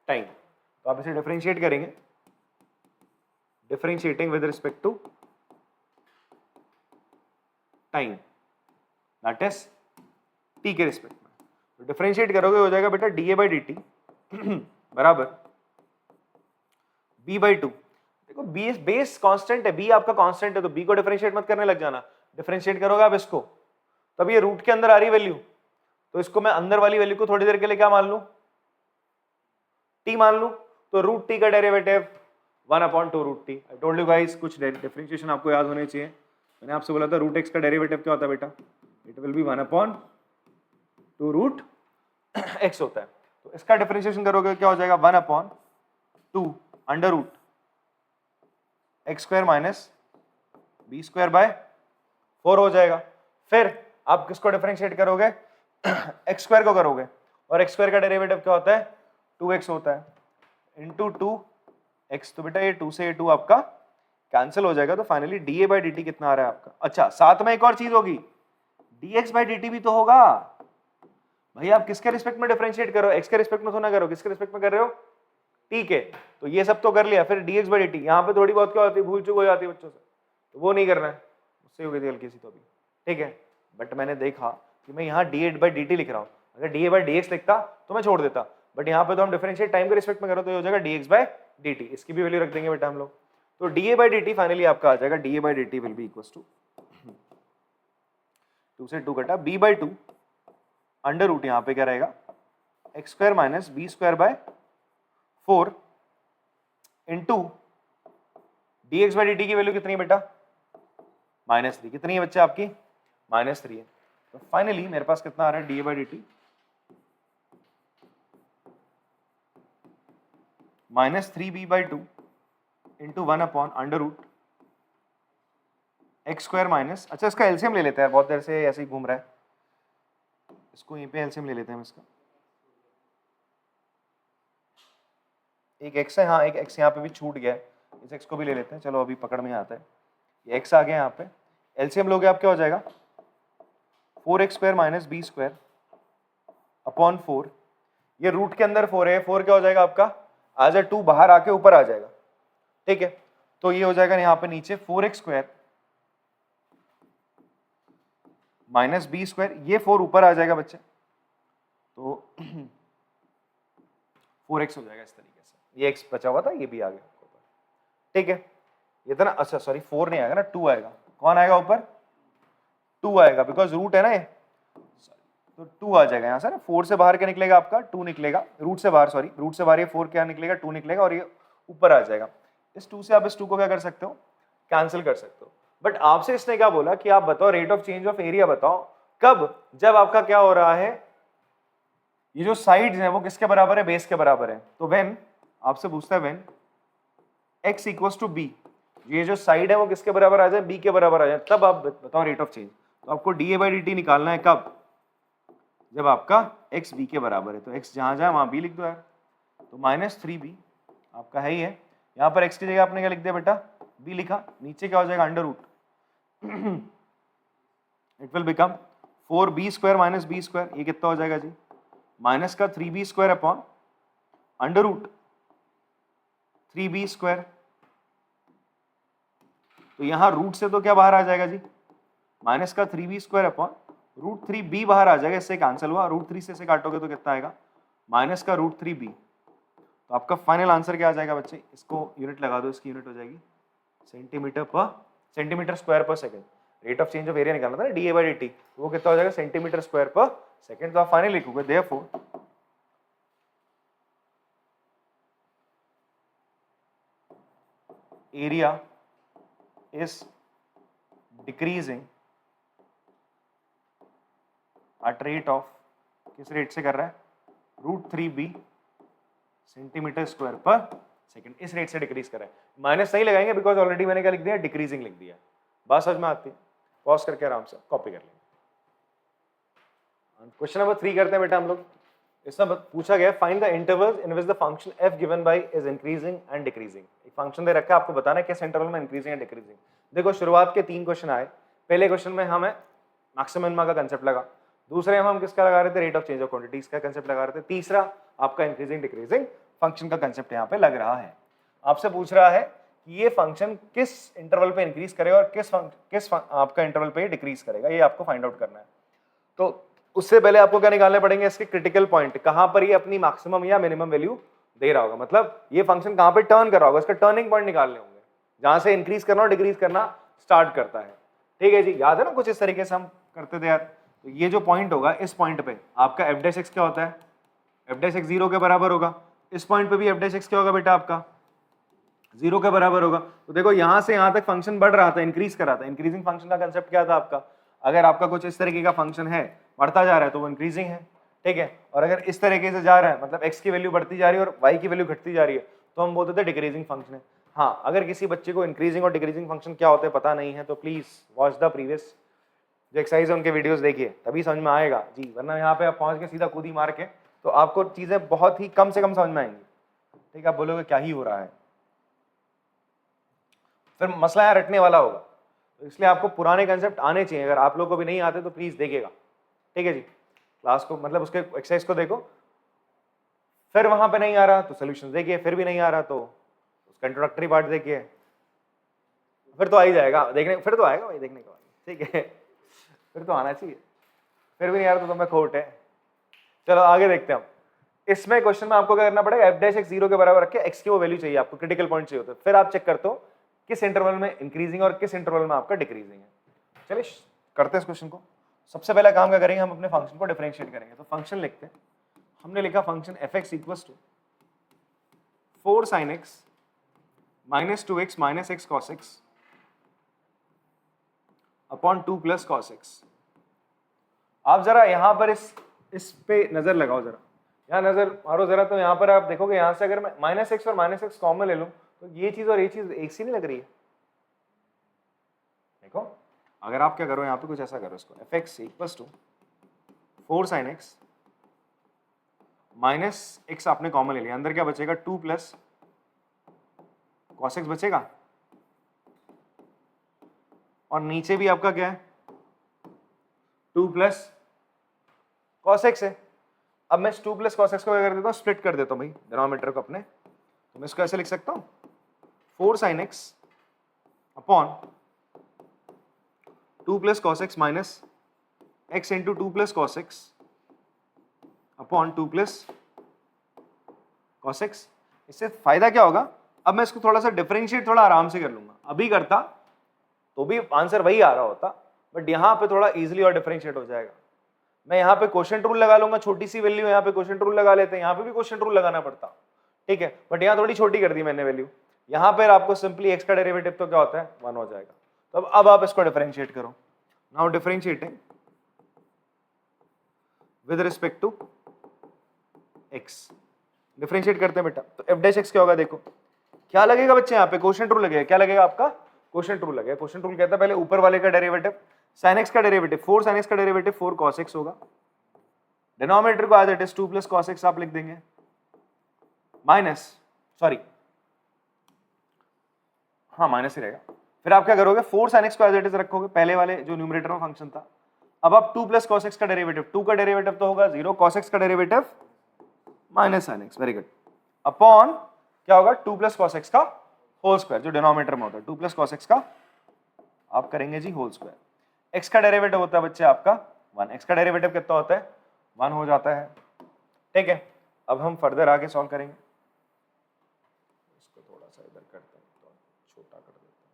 टाइम। तो आप इसे डिफरेंशिएट करेंगे, differentiating with respect to time, that is t के रिस्पेक्ट में। तो डिफरेंशिएट करोगे हो जाएगा बेटा dA/dt बराबर B/2। देखो बेस कांस्टेंट है, B आपका कांस्टेंट है, तो B को डिफरेंशिएट मत करने लग जाना। डिफरेंशिएट करोगे आप इसको, तब ये रूट के अंदर आ रही वैल्यू, तो इसको मैं अंदर वाली वैल्यू को थोड़ी देर के लिए क्या मान लूं, t मान लूं। तो रूट t का derivative 1/2 √t। I told you guys कुछ डिफरेंशिएशन आपको याद होने चाहिए। मैंने आपसे बोला था रूट x का डेरिवेटिव क्या होता है बेटा, इट विल बी 1/2 √x होता है। तो इसका डिफरेंशिएशन करोगे क्या हो जाएगा, 1/2 under root x² minus B²/4 हो जाएगा। फिर आप किसको डिफरेंशिएट करोगे, x² को करोगे, और x² का डेरिवेटिव क्या होता है, 2x होता है, इंटू 2x। तो बेटा ये 2 से ये 2 आपका कैंसिल हो जाएगा। तो फाइनली dA/dt कितना आ रहा है आपका। अच्छा, साथ में एक और चीज होगी, dx/dt भी तो होगा। भाई आप किसके रिस्पेक्ट में डिफरेंशिएट करो, x के रिस्पेक्ट में तो ना करो, किसके रिस्पेक्ट में कर रहे हो, ठीक है। तो ये सब तो कर लिया, फिर dx/dt। यहाँ पे थोड़ी बहुत क्या होती है, भूल चूक हो जाती है बच्चों से, तो वो नहीं करना है, उससे हो गई थी हल्की सी तो अभी, ठीक है। बट मैंने देखा कि मैं यहाँ dA/dt लिख रहा हूँ, अगर dA/dx लिखता तो मैं छोड़ देता, बट यहाँ पे तो हम डिफरेंशिएट टाइम के रिस्पेक्ट में करो, तो ये हो जाएगा dx/dt। इसकी भी वैल्यू रख देंगे बेटा हम लोग। तो dA/dt फाइनली आपका आ जाएगा, dA/dt will be equals to 2 से 2 कटा B/2 अंडर रूट, यहाँ पे क्या रहेगा x² minus B²/4 into dx/dt की वैल्यू कितनी है बेटा, -3। कितनी है बच्चे आपकी, -3 है। तो फाइनली मेरे पास कितना आ रहा है dA/dt minus 3b/2 into 1 upon under root x square minus, अच्छा इसका एलसीएम ले लेते हैं, बहुत देर से ऐसे ही घूम रहा है, इसको यहीं पे एलसीएम ले लेते हैं हम इसका। एक एक्स है, हाँ एक एक्स यहाँ पे भी छूट गया है, इस एक्स को भी ले लेते हैं, चलो अभी पकड़ में आता है। ये एक्स आ गया यहाँ पे, एलसीएम लोगे आप क्या हो जाएगा 4x² minus b square upon 4, ये रूट के अंदर 4 है, 4 क्या हो जाएगा आपका आ जाए 2 बाहर आके ऊपर आ जाएगा, ठीक है। तो ये हो जाएगा यहाँ पे नीचे 4x² माइनस बी स्क्वायर, ये 4 ऊपर आ जाएगा बच्चे, तो 4x हो जाएगा इस तरीके से, ये x बचा हुआ था ये भी आ गया, ठीक है। ये था ना, अच्छा सॉरी 4 नहीं आएगा ना 2 आएगा, कौन आएगा ऊपर 2 आएगा, बिकॉज रूट है ना ये, तो 2 आ जाएगा यहाँ से ना, 4 से बाहर क्या निकलेगा आपका 2 निकलेगा, रूट से बाहर, सॉरी रूट से बाहर ये 4 क्या निकलेगा 2 निकलेगा, और ये ऊपर आ जाएगा। इस 2 से आप इस 2 को क्या कर सकते हो कैंसिल कर सकते हो। बट आपसे इसने क्या बोला कि आप बताओ rate of change of area बताओ कब, जब आपका क्या हो रहा है, ये जो साइड्स हैं वो किसके बराबर है बेस के बराबर है। तो व्हेन आपसे पूछता है when x equals to b, ये जो साइड है वो किसके बराबर आ जाए बी के बराबर आ जाए, तब आप बताओ रेट ऑफ चेंज। तो आपको dA/dt निकालना है कब, जब आपका x b के बराबर है, तो x जहां जाए वहां b लिख दो यार, तो माइनस 3b आपका है ही है, यहाँ पर x की जगह आपने क्या लिख दिया बेटा b लिखा, नीचे क्या हो जाएगा under root it will become 4b² minus b square, ये कितना हो जाएगा जी माइनस का 3b² upon under root 3b², तो यहां रूट से तो क्या बाहर आ जाएगा जी माइनस का 3b² अपॉन रूट 3b बाहर आ जाएगा, इससे कैंसिल हुआ, रूट 3 से इसे काटोगे तो कितना आएगा माइनस का रूट 3b। तो आपका फाइनल आंसर क्या आ जाएगा बच्चे, इसको यूनिट लगा दो, इसकी यूनिट हो जाएगी सेंटीमीटर स्क्वायर पर second. Rate of change of area निकालना था ना dA/dt, वो कितना हो जाएगा सेंटीमीटर स्क्वायर पर सेकंड। तो आप फाइनल लिखोगे therefore area is decreasing at rate of, किस रेट से कर रहा है रूट 3b सेंटीमीटर स्क्वायर पर सेकंड, इस रेट से डिक्रीज कर रहा है। माइनस नहीं लगाएंगे बिकॉज ऑलरेडी मैंने क्या लिख दिया डिक्रीजिंग लिख दिया, बात समझ में आती है, पॉज करके आराम से कॉपी कर लेंगे। क्वेश्चन नंबर 3 करते हैं बेटा हम लोग। इसमें पूछा गया find the intervals in which the function f given by is increasing and decreasing. एक फंक्शन दे रखा है, आपको बताना है किस इंटरवल में इंक्रीजिंग एंड डिक्रीजिंग। देखो शुरुआत के 3 क्वेश्चन आए, पहले क्वेश्चन में हमें मैक्सिमम मिनिमा का कंसेप्ट लगा, दूसरे में हम किसका लगा रहे थे rate of change of quantities का कंसेप्ट लगा रहे थे, तीसरा आपका इंक्रीजिंग डिक्रीजिंग फंक्शन का कंसेप्ट यहाँ पे लग रहा है। आपसे पूछ रहा है कि ये फंक्शन किस इंटरवल पे इंक्रीज करेगा और किस आपका इंटरवल पे डिक्रीज करेगा, ये आपको फाइंड आउट करना है। तो उससे पहले आपको क्या निकालने पड़ेंगे इसके क्रिटिकल पॉइंट, कहां पर ये अपनी मैक्सिमम या मिनिमम वैल्यू दे रहा होगा, मतलब ये फंक्शन कहां पे टर्न कर रहा होगा, इसका टर्निंग पॉइंट निकालने होंगे जहां से इंक्रीज करना और डिक्रीज करना स्टार्ट करता है। ठीक है जी, याद है ना कुछ इस तरीके से हम करते थे यार। तो ये जो पॉइंट होगा इस पॉइंट पे आपका f' क्या होता है, f' 0 के बराबर होगा, इस पॉइंट पे भी f' क्या होगा बेटा आपका 0 के बराबर होगा। तो देखो यहां से यहां तक फंक्शन बढ़ रहा था, इंक्रीज कर रहा था। इंक्रीजिंग फंक्शन का कंसेप्ट क्या था आपका, अगर आपका कुछ इस तरीके का फंक्शन है बढ़ता जा रहा है तो वो इंक्रीजिंग है, ठीक है, और अगर इस तरीके से जा रहा है मतलब x की वैल्यू बढ़ती जा रही है और y की वैल्यू घटती जा रही है तो हम बोलते थे डिक्रीजिंग फंक्शन है। हाँ, अगर किसी बच्चे को इंक्रीजिंग और डिक्रीजिंग फंक्शन क्या होते हैं पता नहीं है तो प्लीज वॉच द प्रीवियस जो एक्सरसाइज है उनके वीडियोस देखिए, तभी समझ में आएगा जी, वरना यहाँ पे आप पहुंच के सीधा कूदी मार के तो आपको चीजें बहुत ही कम से कम समझ में आएंगी, ठीक है, आप बोलोगे क्या ही हो रहा है, फिर मसला यहाँ रटने वाला होगा। तो इसलिए आपको पुराने कंसेप्ट आने चाहिए, अगर आप लोगों को भी नहीं आते तो प्लीज देखिएगा, ठीक है जी, क्लास को मतलब उसके एक्सरसाइज को देखो, फिर वहां पे नहीं आ रहा तो सोल्यूशन देखिए, फिर भी नहीं आ रहा तो उसका इंट्रोडक्टरी पार्ट देखिए, फिर तो आ ही जाएगा देखने, फिर तो आएगा भाई देखने के बाद, ठीक है, फिर तो आना चाहिए, फिर भी नहीं आ रहा तो मैं खोट है। चलो आगे देखते हैं हम। इसमें क्वेश्चन में आपको क्या करना पड़ेगा, f' 0 के बराबर रख के x की वो वैल्यू चाहिए आपको, क्रिटिकल पॉइंट चाहिए होता है, फिर आप चेक करते हो किस इंटरवल में इंक्रीजिंग और किस इंटरवल में आपका डिक्रीजिंग है। चलिए करते हैं इस क्वेश्चन को। सबसे पहला काम क्या करेंगे, हम अपने फंक्शन को डिफरेंशिएट करेंगे। तो फंक्शन लिखते हैं, हमने लिखा function f(x) equals to 4 sin x minus 2x minus x cos x upon 2 plus cos x। आप जरा यहां पर इस पे नजर लगाओ जरा, यहाँ नजर मारो जरा, तो यहाँ पर आप देखोगे यहाँ से अगर मैं -x और -x कॉमन ले लूँ तो ये चीज और ये चीज एक सी नहीं लग रही है। देखो अगर आप क्या करो, यहाँ पे कुछ ऐसा करो, इसको fx equals to 4 sin x minus x आपने कॉमन ले लिया, अंदर क्या बचेगा 2 प्लस cos x बचेगा, और नीचे भी आपका क्या है 2 प्लस cos x है। अब मैं 2 प्लस cos x को क्या कर देता हूँ, स्प्लिट कर देता हूँ भाई डिनोमिनेटर को अपने, तो मैं इसको ऐसे लिख सकता हूँ 4 sin x upon 2 plus cos x minus x into 2 plus cos x upon 2 plus cos x। इससे फायदा क्या होगा, अब मैं इसको थोड़ा सा डिफरेंशिएट थोड़ा आराम से कर लूंगा, अभी करता तो भी आंसर वही आ रहा होता, बट यहाँ पे थोड़ा इजीली और डिफरेंशिएट हो जाएगा। मैं यहाँ पे क्वोशिएंट रूल लगा लूंगा, छोटी सी वैल्यू यहाँ पे क्वोशिएंट रूल लगा लेते हैं, यहाँ पे भी क्वोशिएंट रूल लगाना पड़ता, ठीक है, बट यहाँ थोड़ी छोटी कर दी मैंने वैल्यू। यहाँ पर आपको सिंपली एक्स का डेरिवेटिव तो क्या होता है 1 हो जाएगा। तो अब आप इसको डिफरेंशिएट करो, now differentiating with respect to x, differentiate करते हैं बेटा, तो एफ डैश एक्स क्या होगा, देखो क्या लगेगा बच्चे, यहाँ पे क्वोशिएंट रूल लगेगा, क्या लगेगा आपका क्वोशिएंट रूल लगेगा। क्वोशिएंट रूल कहता है पहले ऊपर वाले का डेरिवेटिव sin x का डेरिवेटिव 4 sin x का डेरिवेटिव 4 cos x होगा, डिनोमिनेटर को as it is 2 plus cos x आप लिख देंगे, माइनस सॉरी हाँ माइनस ही रहेगा, फिर आप क्या करोगे 4 sin x को एज इट इज रखोगे पहले वाले जो न्यूमरेटर में फंक्शन था। अब आप 2 प्लस cos x का डेरिवेटिव, 2 का डेरिवेटिव तो होगा 0, cos x का derivative minus sin x, very good, upon क्या होगा 2 प्लस cos x का होल स्क्वायर जो डिनोमिनेटर में होता है, 2 प्लस cos x का आप करेंगे जी होल स्क्वायर। x का डेरिवेटिव होता है बच्चे आपका 1, x का डेरिवेटिव कितना होता है 1 हो जाता है, ठीक है। अब हम फर्दर आगे सॉल्व करेंगे, इसको थोड़ा सा इधर करते हैं, तो छोटा कर देते हैं।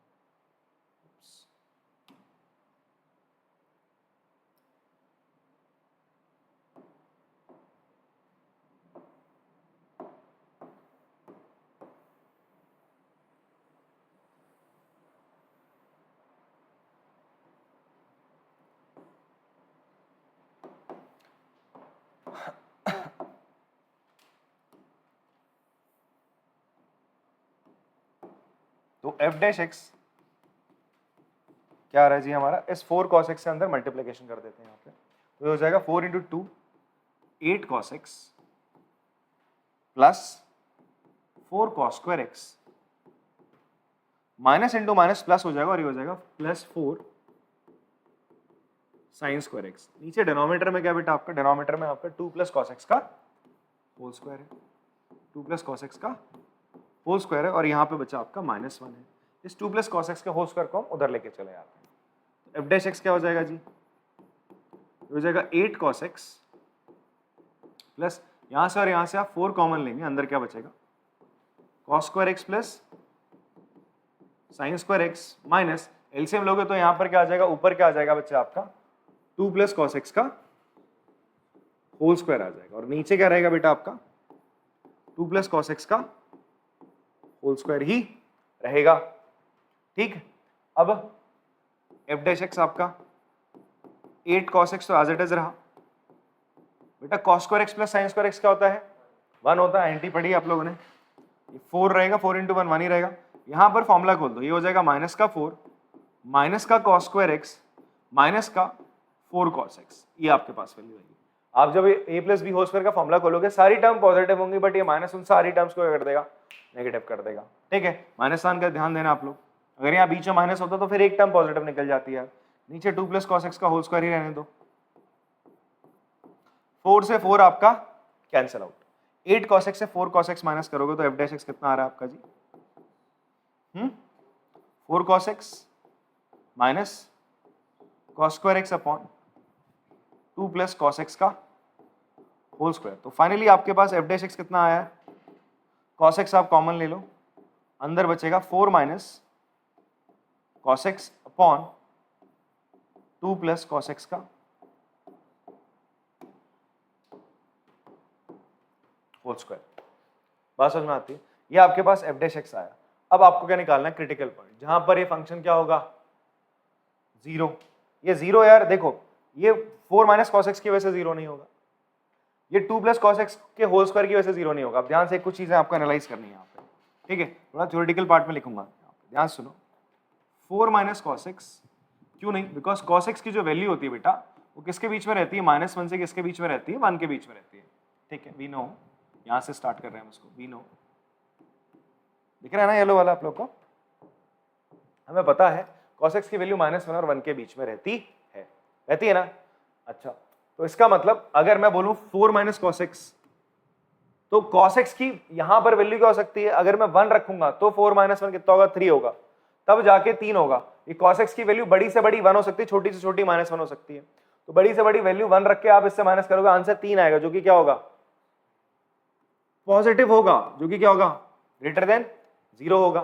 तो f डैश x क्या आ रहा है जी हमारा, इस 4 cos x से अंदर मल्टीप्लिकेशन कर देते हैं यहाँ पे, तो ये हो जाएगा 4 into 2 8 cos x plus 4 cos square x, minus into minus plus हो जाएगा और ये हो जाएगा प्लस 4 साइन स्क्वायर x। नीचे डिनोमिनेटर में क्या बेटा आपका, डिनोमिनेटर में आपका 2 प्लस cos x का होल स्क्वायर है, 2 प्लस cos x का होल स्क्वायर है, और यहाँ पे बचा आपका -1 है। इस 2 प्लस cos x के होल स्क्वायर को हम उधर लेके चले जाते हैं, तो f डैश x क्या हो जाएगा जी, हो जाएगा 8 cos x प्लस यहाँ से और यहाँ से आप 4 कॉमन लेंगे, अंदर क्या बचेगा cos square x plus sine square x minus LCM लोगे तो यहाँ पर क्या आ जाएगा, ऊपर क्या आ जाएगा बच्चे आपका 2 प्लस cos x का होल स्क्वायर आ जाएगा, और नीचे क्या रहेगा बेटा आपका 2 प्लस cos x का होल स्क्वायर ही रहेगा, ठीक। अब f डैश x आपका 8 cos x तो एज इट इज रहा बेटा, cos square x plus sine square x क्या होता है 1 होता है, एंटी पढ़ी आप लोगों ने, ये 4 रहेगा, 4 इंटू 1 1 ही रहेगा। यहाँ पर फॉर्मूला खोल दो, ये हो जाएगा माइनस का 4 माइनस का cos स्क्वायर x माइनस का 4 cos x, ये आपके पास वैल्यू आएगी। आप जब a plus b whole square का फॉर्मूला खोलोगे सारी टर्म पॉजिटिव होंगी, बट ये माइनस उन सारी टर्म्स को क्या कर देगा, नेगेटिव कर देगा, ठीक है। माइनस साइन का ध्यान देना आप लोग, अगर यहाँ बीच में माइनस होता तो फिर एक टर्म पॉजिटिव निकल जाती है, नीचे 2 प्लस cos x का होल स्क्वायर ही रहने दो, 4 से 4 आपका कैंसिल आउट, 8 cos x से 4 cos x माइनस करोगे तो f डैश x कितना आ रहा है आपका जी, 4 cos x minus cos square x upon 2 plus cos x का होल स्क्वायर। तो फाइनली आपके पास f डैश x कितना आया है, cos x आप कॉमन ले लो, अंदर बचेगा 4 minus cos x upon 2 plus cos x का होल स्क्वायर। बात समझ में आती है, ये आपके पास f डैश x आया। अब आपको क्या निकालना है, क्रिटिकल पॉइंट, जहां पर ये फंक्शन क्या होगा 0, ये 0 यार देखो, ये 4 माइनस cos x की वजह से 0 नहीं होगा, ये 2 प्लस कॉस एक्स के होल स्क्वायर की वजह से 0 नहीं होगा। अब ध्यान से कुछ चीजें आपको एनालाइज करनी है यहाँ पे, ठीक है, थोड़ा थ्योरेटिकल पार्ट में लिखूंगा, ध्यान सुनो। 4 माइनस कॉस एक्स, क्यों नहीं, बिकॉज कॉस एक्स की जो वैल्यू होती है बेटा वो किसके बीच में रहती है, -1 से किसके बीच में रहती है, 1 के बीच में रहती है, ठीक है, वी नो। यहां से स्टार्ट कर रहे हैं हम उसको, वी नो, दिख रहा है ना येलो वाला आप लोग को, हमें पता है cos x की वैल्यू -1 और 1 के बीच में रहती है ना। अच्छा, तो इसका मतलब अगर मैं बोलूं 4 माइनस cos x, तो cos x की यहां पर वैल्यू क्या हो सकती है, अगर मैं 1 रखूंगा तो 4 माइनस 1 कितना होगा, 3 होगा, तब जाके 3 होगा। ये cos x की वैल्यू बड़ी से बड़ी 1 हो सकती है, छोटी से छोटी -1 हो सकती है, तो बड़ी से बड़ी वैल्यू 1 रख के आप इससे माइनस करोगे, आंसर 3 आएगा, जो कि क्या होगा, पॉजिटिव होगा, जो कि क्या होगा, ग्रेटर देन 0 होगा।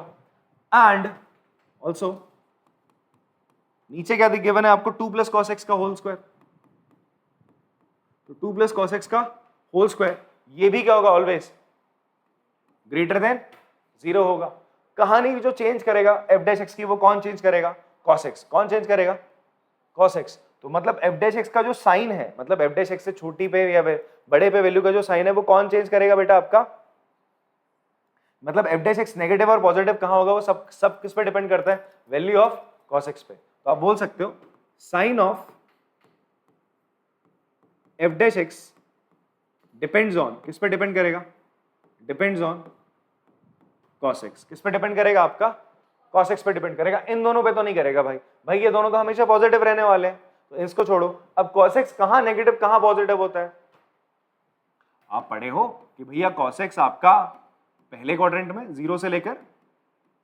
एंड ऑल्सो नीचे क्या गिवन है आपको, 2 प्लस कॉस एक्स का होल स्क्वायर, तो 2 प्लस कॉस एक्स का होल स्क्वायर, ये भी क्या होगा, ऑलवेज ग्रेटर देन 0 होगा। कहानी जो चेंज करेगा एफ डैश एक्स की, वो कौन चेंज करेगा, कॉस एक्स। कौन चेंज करेगा, कॉस एक्स। तो मतलब एफ डैश एक्स का जो साइन है, मतलब एफ डैश एक्स से छोटी पे या बड़े पे वैल्यू का जो साइन है वो कौन चेंज करेगा बेटा आपका, मतलब एफ डैश एक्स नेगेटिव और पॉजिटिव कहां होगा, वो सब किस पे डिपेंड करता है, वैल्यू ऑफ कॉस एक्स पे। तो आप बोल सकते हो sign of f dash x depends on, किस पे डिपेंड करेगा, डिपेंड्स ऑन cos x। किस पे डिपेंड करेगा आपका, cos x पे डिपेंड करेगा, इन दोनों पे तो नहीं करेगा भाई ये दोनों तो हमेशा पॉजिटिव रहने वाले हैं, तो इसको छोड़ो। अब cos x कहां नेगेटिव कहां पॉजिटिव होता है, आप पढ़े हो कि भैया cos x आपका पहले क्वाड्रेंट में 0 से लेकर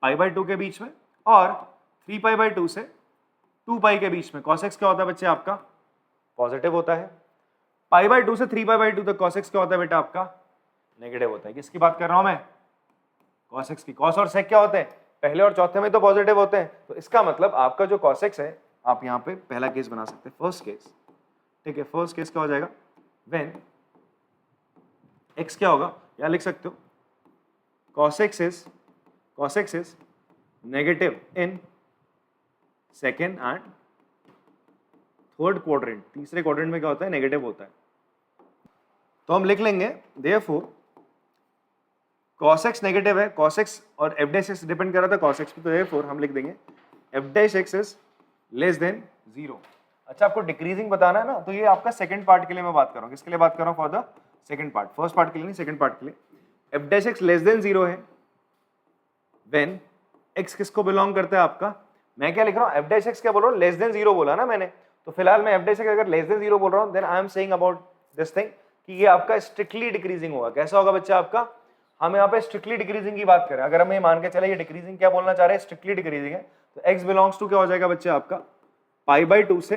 π/2 के बीच में और 3π/2 से 2π के बीच में cos x क्या होता है बच्चे आपका, पॉजिटिव होता है। π/2 से 3π/2 तक cos x क्या होता है बेटा आपका, नेगेटिव होता है। किसकी बात कर रहा हूं मैं, cos x की। cos और sec क्या होते हैं, पहले और चौथे में तो पॉजिटिव होते हैं, तो इसका मतलब आपका जो cos x है, आप यहाँ पे पहला केस बना सकते हैं, फर्स्ट केस, ठीक है। फर्स्ट केस क्या हो जाएगा, व्हेन x क्या होगा, या लिख सकते हो cos x is negative in second and third quadrant. तीसरे क्वाड्रेंट में क्या होता है, नेगेटिव होता है। तो हम लिख लेंगे देयरफॉर cos x नेगेटिव है, cos x और f डैश x डिपेंड कर रहा था cos x पे, तो देयरफॉर हम लिख देंगे f dash x is less than 0। अच्छा, आपको डिक्रीजिंग बताना है ना, तो ये आपका सेकंड पार्ट के लिए मैं बात कर रहा हूँ। किसके लिए बात कर रहा हूँ, for the second part, first part के लिए नहीं, सेकंड पार्ट के लिए। f dash x less than 0 है व्हेन x किसको बिलोंग करता है आपका, मैं क्या लिख रहा हूँ, f डैश x क्या बोल रहा हूँ, लेस देन 0 बोला ना मैंने, तो फिलहाल मैं f डैश x अगर लेस देन 0 बोल रहा हूँ, then I am saying about this thing कि ये आपका स्ट्रिक्टली डिक्रीजिंग होगा। कैसा होगा बच्चा आपका, हम यहाँ पे स्ट्रिक्टली डिक्रीजिंग की बात करें, अगर हम ये मान के चले ये डिक्रीजिंग क्या बोलना चाह रहे हैं, स्ट्रिक्टली डिक्रीजिंग है, तो x बिलोंग्स टू क्या हो जाएगा बच्चे आपका, π/2 से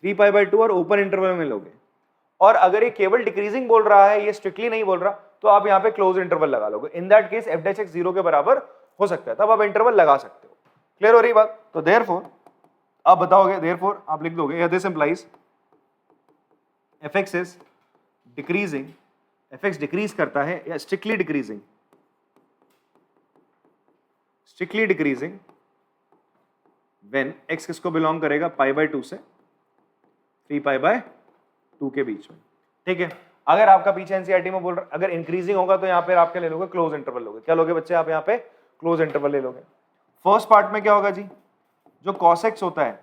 3π/2 और ओपन इंटरवल में लोगे। और अगर ये केवल डिक्रीजिंग बोल रहा है, ये स्ट्रिक्टली नहीं बोल रहा, तो आप यहाँ पे क्लोज इंटरवल लगा लोगे। In that case f dash x 0 के बराबर हो सकता है, तब आप इंटरवल लगा सकते हो। क्लियर हो रही बात, तो देयरफॉर आप बताओगे, देयरफॉर आप लिख दोगे this implies fx is decreasing, fx decrease करता है या strictly decreasing, strictly decreasing when x किसको बिलोंग करेगा, π/2 से 3π/2 के बीच में, ठीक है। अगर आपका पीछे एनसीईआरटी में बोल रहा, अगर इंक्रीजिंग होगा तो यहाँ पे आप क्या ले लोगे, क्लोज इंटरवल लोगे। क्या लोगे बच्चे आप यहाँ पे, क्लोज इंटरवल ले लोगे। फर्स्ट पार्ट में क्या होगा जी, जो cos x होता है,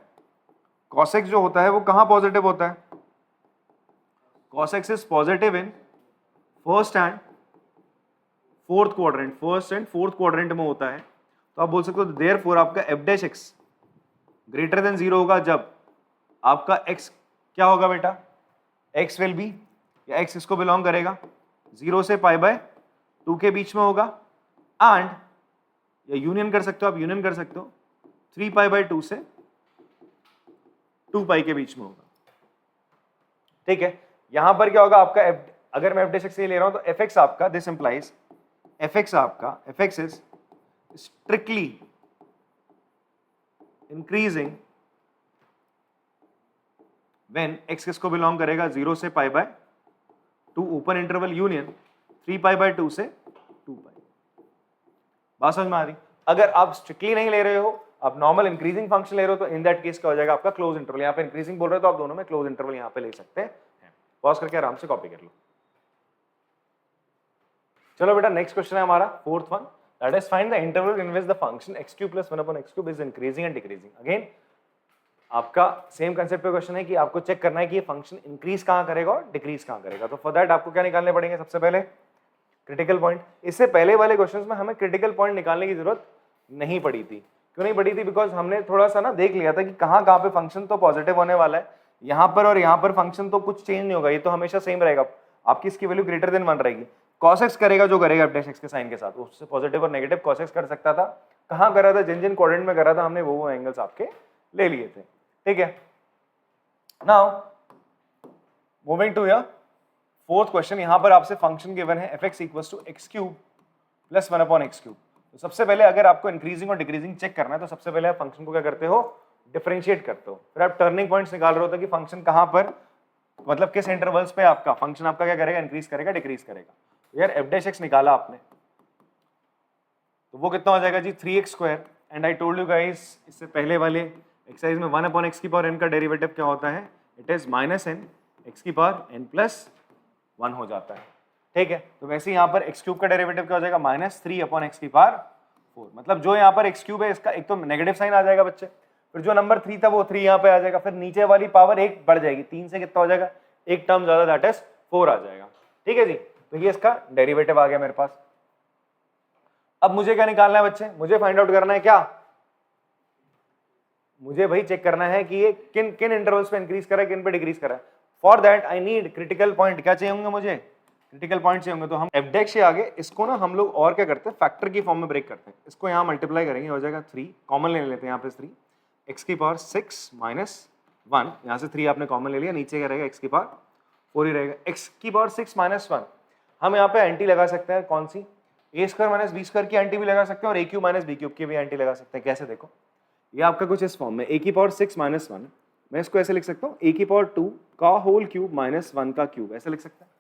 cos x जो होता है वो कहां पॉजिटिव होता है, cos x is positive in first and fourth quadrant, first and fourth quadrant में होता है। तो आप बोल सकते हो देयरफॉर आपका f dash x greater than 0 होगा जब आपका x क्या होगा बेटा, x विल बी, या x इसको बिलोंग करेगा 0 से π/2 के बीच में होगा, एंड या यूनियन कर सकते हो आप, यूनियन कर सकते हो 3π/2 से 2π के बीच में होगा, ठीक है। यहां पर क्या होगा आपका f, अगर मैं f डैश x से ले रहा हूं तो fx आपका, दिस इंप्लाइज fx आपका, fx is strictly increasing when x किसको बिलोंग करेगा 0 से π/2 ओपन इंटरवल यूनियन 3π/2 से 2π। बात समझ में आ रही। अगर आप स्ट्रिक्टली नहीं ले रहे हो, आप नॉर्मल इंक्रीजिंग फंक्शन ले रहे हो, तो इन दैट केस क्या हो जाएगा आपका क्लोज इंटरवल। यहाँ पे इंक्रीजिंग बोल रहे हो तो आप दोनों में क्लोज इंटरवल यहाँ पे ले सकते हैं। पॉज करके आराम से कॉपी कर लो। चलो बेटा नेक्स्ट क्वेश्चन है हमारा fourth one, that is find the interval in which the function x cube plus 1/x cube is increasing and decreasing. Again आपका सेम कंसेप्ट पे क्वेश्चन है कि आपको चेक करना है कि ये फंक्शन इंक्रीज कहां करेगा और डिक्रीज कहां करेगा। तो फॉर दैट आपको क्या निकालने पड़ेंगे, सबसे पहले क्रिटिकल पॉइंट। इससे पहले वाले क्वेश्चंस में हमें क्रिटिकल पॉइंट निकालने की जरूरत नहीं पड़ी थी। क्यों नहीं पड़ी थी? बिकॉज हमने थोड़ा सा ना देख लिया था कि कहां कहां पे फंक्शन तो पॉजिटिव होने वाला है, यहाँ पर और यहाँ पर फंक्शन तो कुछ चेंज नहीं होगा, ये तो हमेशा सेम रहेगा। आपकी इसकी वैल्यू ग्रेटर देन 1 रहेगी। cos x करेगा जो करेगा f डैश x के साइन के साथ, उससे पॉजिटिव और नेगेटिव cos x कर सकता था। कहां करा था? जिन जिन कोऑर्डिनेट में करा था हमने वो एंगल्स आपके ले लिए थे। ठीक है, now moving to your fourth question. यहां पर आपसे फंक्शन गिवन है fx equals to x cube plus 1/x cube. तो सबसे पहले अगर आपको इंक्रीजिंग और डिक्रीजिंग चेक करना है तो सबसे पहले आप फंक्शन को क्या करते हो, डिफरेंशिएट करते हो। फिर आप टर्निंग पॉइंट्स निकाल रहे होते कि फंक्शन कहां पर, मतलब किस इंटरवल्स पे आपका फंक्शन आपका क्या करेगा, इंक्रीज करेगा डिक्रीज करेगा। यार f डैश x निकाला आपने तो वो कितना हो जाएगा जी, 3x square. And I told you guys इससे पहले वाले एक्सरसाइज में 1/x की पावर n का डेरिवेटिव क्या होता है, इट इज -n x की पावर n प्लस 1 हो जाता है। ठीक है, तो वैसे यहाँ पर x क्यूब का डेरिवेटिव क्या हो जाएगा, -3/x की पावर 4। मतलब जो यहाँ पर x क्यूब है इसका एक तो नेगेटिव साइन आ जाएगा बच्चे, फिर जो नंबर 3 था वो 3 यहाँ पे आ जाएगा, फिर नीचे वाली पावर 1 बढ़ जाएगी, 3 से कितना हो जाएगा, एक टर्म ज्यादा, दैट इज 4 आ जाएगा। ठीक है जी, तो ये इसका डेरिवेटिव आ गया मेरे पास। अब मुझे क्या निकालना है बच्चे, मुझे फाइंड आउट करना है क्या, मुझे भाई चेक करना है कि ये किन किन इंटरवल्स पे इंक्रीज कर रहा है, किन पे डिक्रीज कर रहा है। For that I need critical point. क्या चाहिए होंगे मुझे, क्रिटिकल पॉइंट चाहिए होंगे। तो हम f डैश से आगे इसको ना हम लोग और क्या करते हैं, फैक्टर की फॉर्म में ब्रेक करते हैं। इसको यहाँ मल्टीप्लाई करेंगे, हो जाएगा 3, कॉमन ले लेते हैं यहाँ पे 3, x की पावर 6 माइनस 1, यहाँ से 3 आपने कॉमन ले लिया, नीचे क्या रहेगा, x की पावर 4 ही रहेगा। x की पावर 6 माइनस 1, हम यहाँ पे एंटी लगा सकते हैं, कौन सी, a square minus b square की एंटी भी लगा सकते हैं और a cube minus b cube की भी एंटी लगा सकते हैं। कैसे, देखो ये आपका कुछ इस फॉर्म में, a की पावर 6 माइनस 1, मैं इसको ऐसे लिख सकता हूँ a की पावर 2 का होल क्यूब माइनस 1 का क्यूब, ऐसे लिख सकते हैं।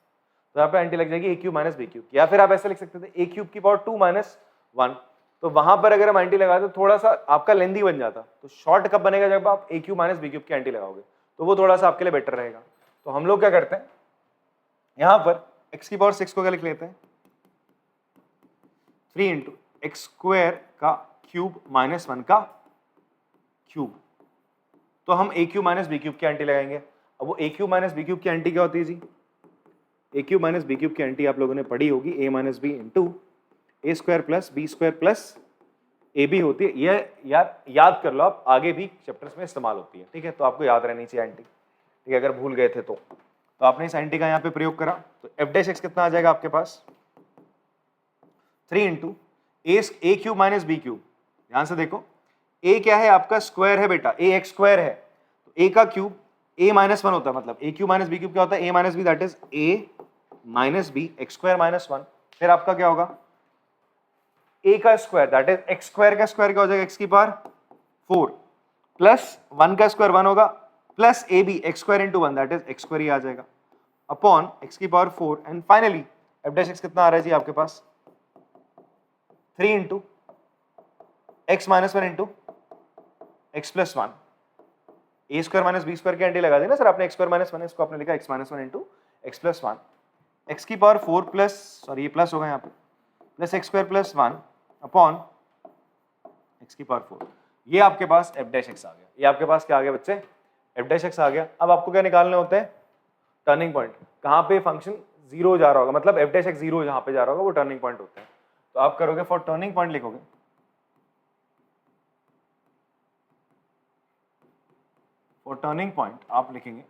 तो यहाँ पे एंटी लग जाएगी a cube minus b cube, या फिर आप ऐसे लिख सकते थे a क्यूब की पावर 2 माइनस 1। तो वहां पर अगर हम एंटी लगाते तो थोड़ा सा आपका लेंदी बन जाता, तो शॉर्ट कब बनेगा, जब आप a cube minus b cube की एंटी लगाओगे, तो वो थोड़ा सा आपके लिए बेटर रहेगा। तो हम लोग क्या करते हैं, यहाँ पर x की पावर 6 को क्या लिख लेते हैं, 3 इंटू एक्स स्क्वायर का क्यूब माइनस 1 का क्यूब। तो हम a cube minus b cube की एंटी लगाएंगे। अब वो a cube minus b cube की एंटी क्या होती है जी, a cube minus b cube की एंटी आप लोगों ने पढ़ी होगी, a minus b into a square plus b square plus a b होती है। ये यार याद कर लो, आप आगे भी चैप्टर्स में इस्तेमाल होती है। ठीक है, तो आपको याद रहनी चाहिए एंटी। ठीक है, अगर भूल गए थे तो आपने इस एंटी का यहाँ पे प्रयोग करा, तो एफ डैश एक्स कितना आ जाएगा आपके पास, 3 इंटू ए क्यूब माइनस बी क्यूब। ध्यान से देखो, a क्या है आपका, स्क्वायर है बेटा, a एक्स स्क्वायर है, तो a का क्यूब a माइनस 1 होता है, मतलब a cube minus b cube क्या होता है, a minus b, that is a minus b x square minus 1। फिर आपका क्या होगा, a का square that is x square का स्क्वायर क्या हो जाएगा, x की पावर 4 प्लस 1 का स्क्वायर 1 होगा, plus a b x square into 1 that is x square ही आ जाएगा, अपॉन x की power 4। And finally f dash x कितना आ रहा है जी आपके पास, 3 into x minus 1 into x plus 1। A square minus b square की एंटी लगा देना सर आपने, एक्स स्क्वायर माइनस 1 इसको आपने लिखा x minus 1 into x plus 1, x की पावर 4 प्लस, सॉरी ये प्लस होगा यहाँ पे, plus x square plus 1 upon x की पावर 4। ये आपके पास एफ डैश एक्स आ गया। ये आपके पास क्या आ गया बच्चे, एफ डैश एक्स आ गया। अब आपको क्या निकालने होते हैं, टर्निंग पॉइंट, कहाँ पे फंक्शन जीरो जा रहा होगा, मतलब एफ डैश एक्स जीरो जहाँ पे जा रहा होगा वो टर्निंग पॉइंट होता है। तो आप करोगे फॉर टर्निंग पॉइंट, लिखोगे फॉर टर्निंग पॉइंट आप लिखेंगे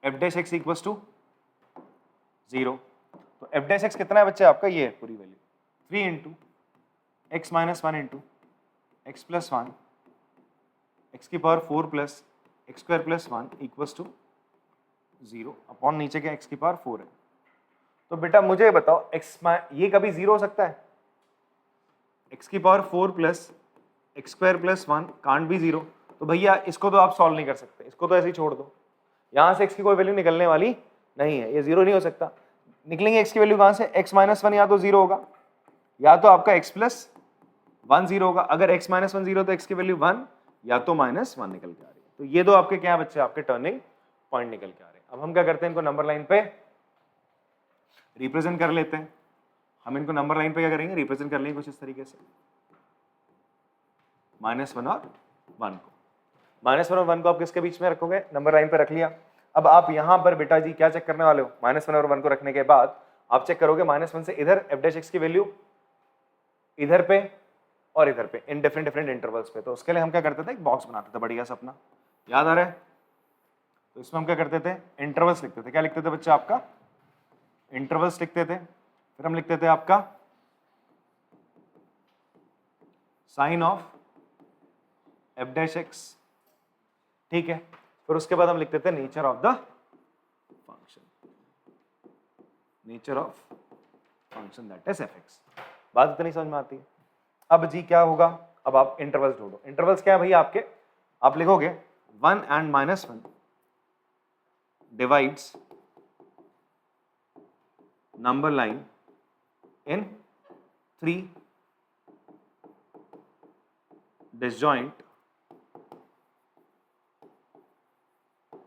f dash x equals to 0। तो एफ डैश एक्स कितना है बच्चे आपका, ये है पूरी value, 3 into x minus 1 into x plus 1, x की power 4 plus x square plus 1 equals to 0 upon नीचे के एक्स की पावर 4 है। तो बेटा मुझे बताओ एक्स, ये कभी 0 हो सकता है, एक्स की power 4 plus x square plus 1 can't be 0। तो भैया इसको तो आप सॉल्व नहीं कर सकते, इसको तो ऐसे ही छोड़ दो, यहाँ से एक्स की कोई वैल्यू निकलने वाली नहीं है, ये 0 नहीं हो सकता। निकलेंगे एक्स की वैल्यू कहाँ से, एक्स माइनस 1 या तो 0 होगा, या तो आपका एक्स प्लस 1 0 होगा। अगर एक्स माइनस 1 0 तो एक्स की वैल्यू 1 या तो माइनस 1 निकल के आ रही है। तो ये दो आपके क्या बच्चे, आपके टर्निंग पॉइंट निकल के आ रहे हैं। अब हम क्या करते हैं, इनको नंबर लाइन पे रिप्रेजेंट कर लेते हैं। हम इनको नंबर लाइन पे क्या करेंगे, रिप्रेजेंट कर लेंगे कुछ इस तरीके से, -1 और 1 को। -1 और 1 को आप किसके बीच में रखोगे, नंबर लाइन पे रख लिया। अब आप यहां पर बेटा जी क्या चेक करने वाले हो, -1 और 1 को रखने के बाद आप चेक करोगे -1 से इधर f' की वैल्यू, इधर पे और इधर पे, इन डिफरेंट इंटरवल्स पे। तो उसके लिए हम क्या करते थे, एक बॉक्स बनाते थे बढ़िया सा अपना, याद आ रहा है। तो इसमें हम क्या करते थे, इंटरवल्स लिखते थे। क्या लिखते थे बच्चे, आपका इंटरवल्स लिखते थे। फिर हम लिखते थे आपका साइन ऑफ f', ठीक है। फिर उसके बाद हम लिखते थे nature of the function, nature of function that is fx। बात इतनी समझ में आती है। अब जी क्या होगा, अब आप इंटरवल्स ढूंढो। इंटरवल्स क्या है भैया आपके, आप लिखोगे 1 and -1 divides number line in 3 disjoint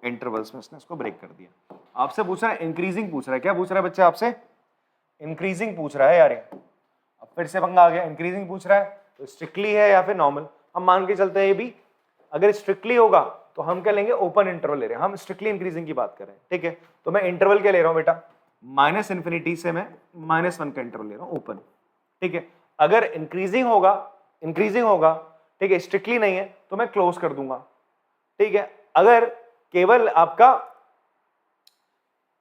intervals में उसने इसको ब्रेक कर दिया। आपसे पूछ रहा है इंक्रीजिंग, पूछ रहा है। क्या पूछ रहा है बच्चे आपसे, इंक्रीजिंग पूछ रहा है यार। अब फिर से पंगा आ गया, इंक्रीजिंग पूछ रहा है तो स्ट्रिक्टली है या फिर नॉर्मल। हम मान के चलते हैं ये भी, अगर स्ट्रिक्टली होगा तो हम क्या लेंगे, ओपन इंटरवल ले रहे हैं, हम स्ट्रिक्टली इंक्रीजिंग की बात कर रहे हैं, ठीक है। तो मैं इंटरवल क्या ले रहा हूं बेटा, -∞ से मैं -1 का इंटरवल ले रहा हूं ओपन, ठीक है। अगर इंक्रीजिंग होगा, ठीक है, स्ट्रिक्टली नहीं है तो मैं क्लोज कर दूंगा, ठीक है। अगर केवल आपका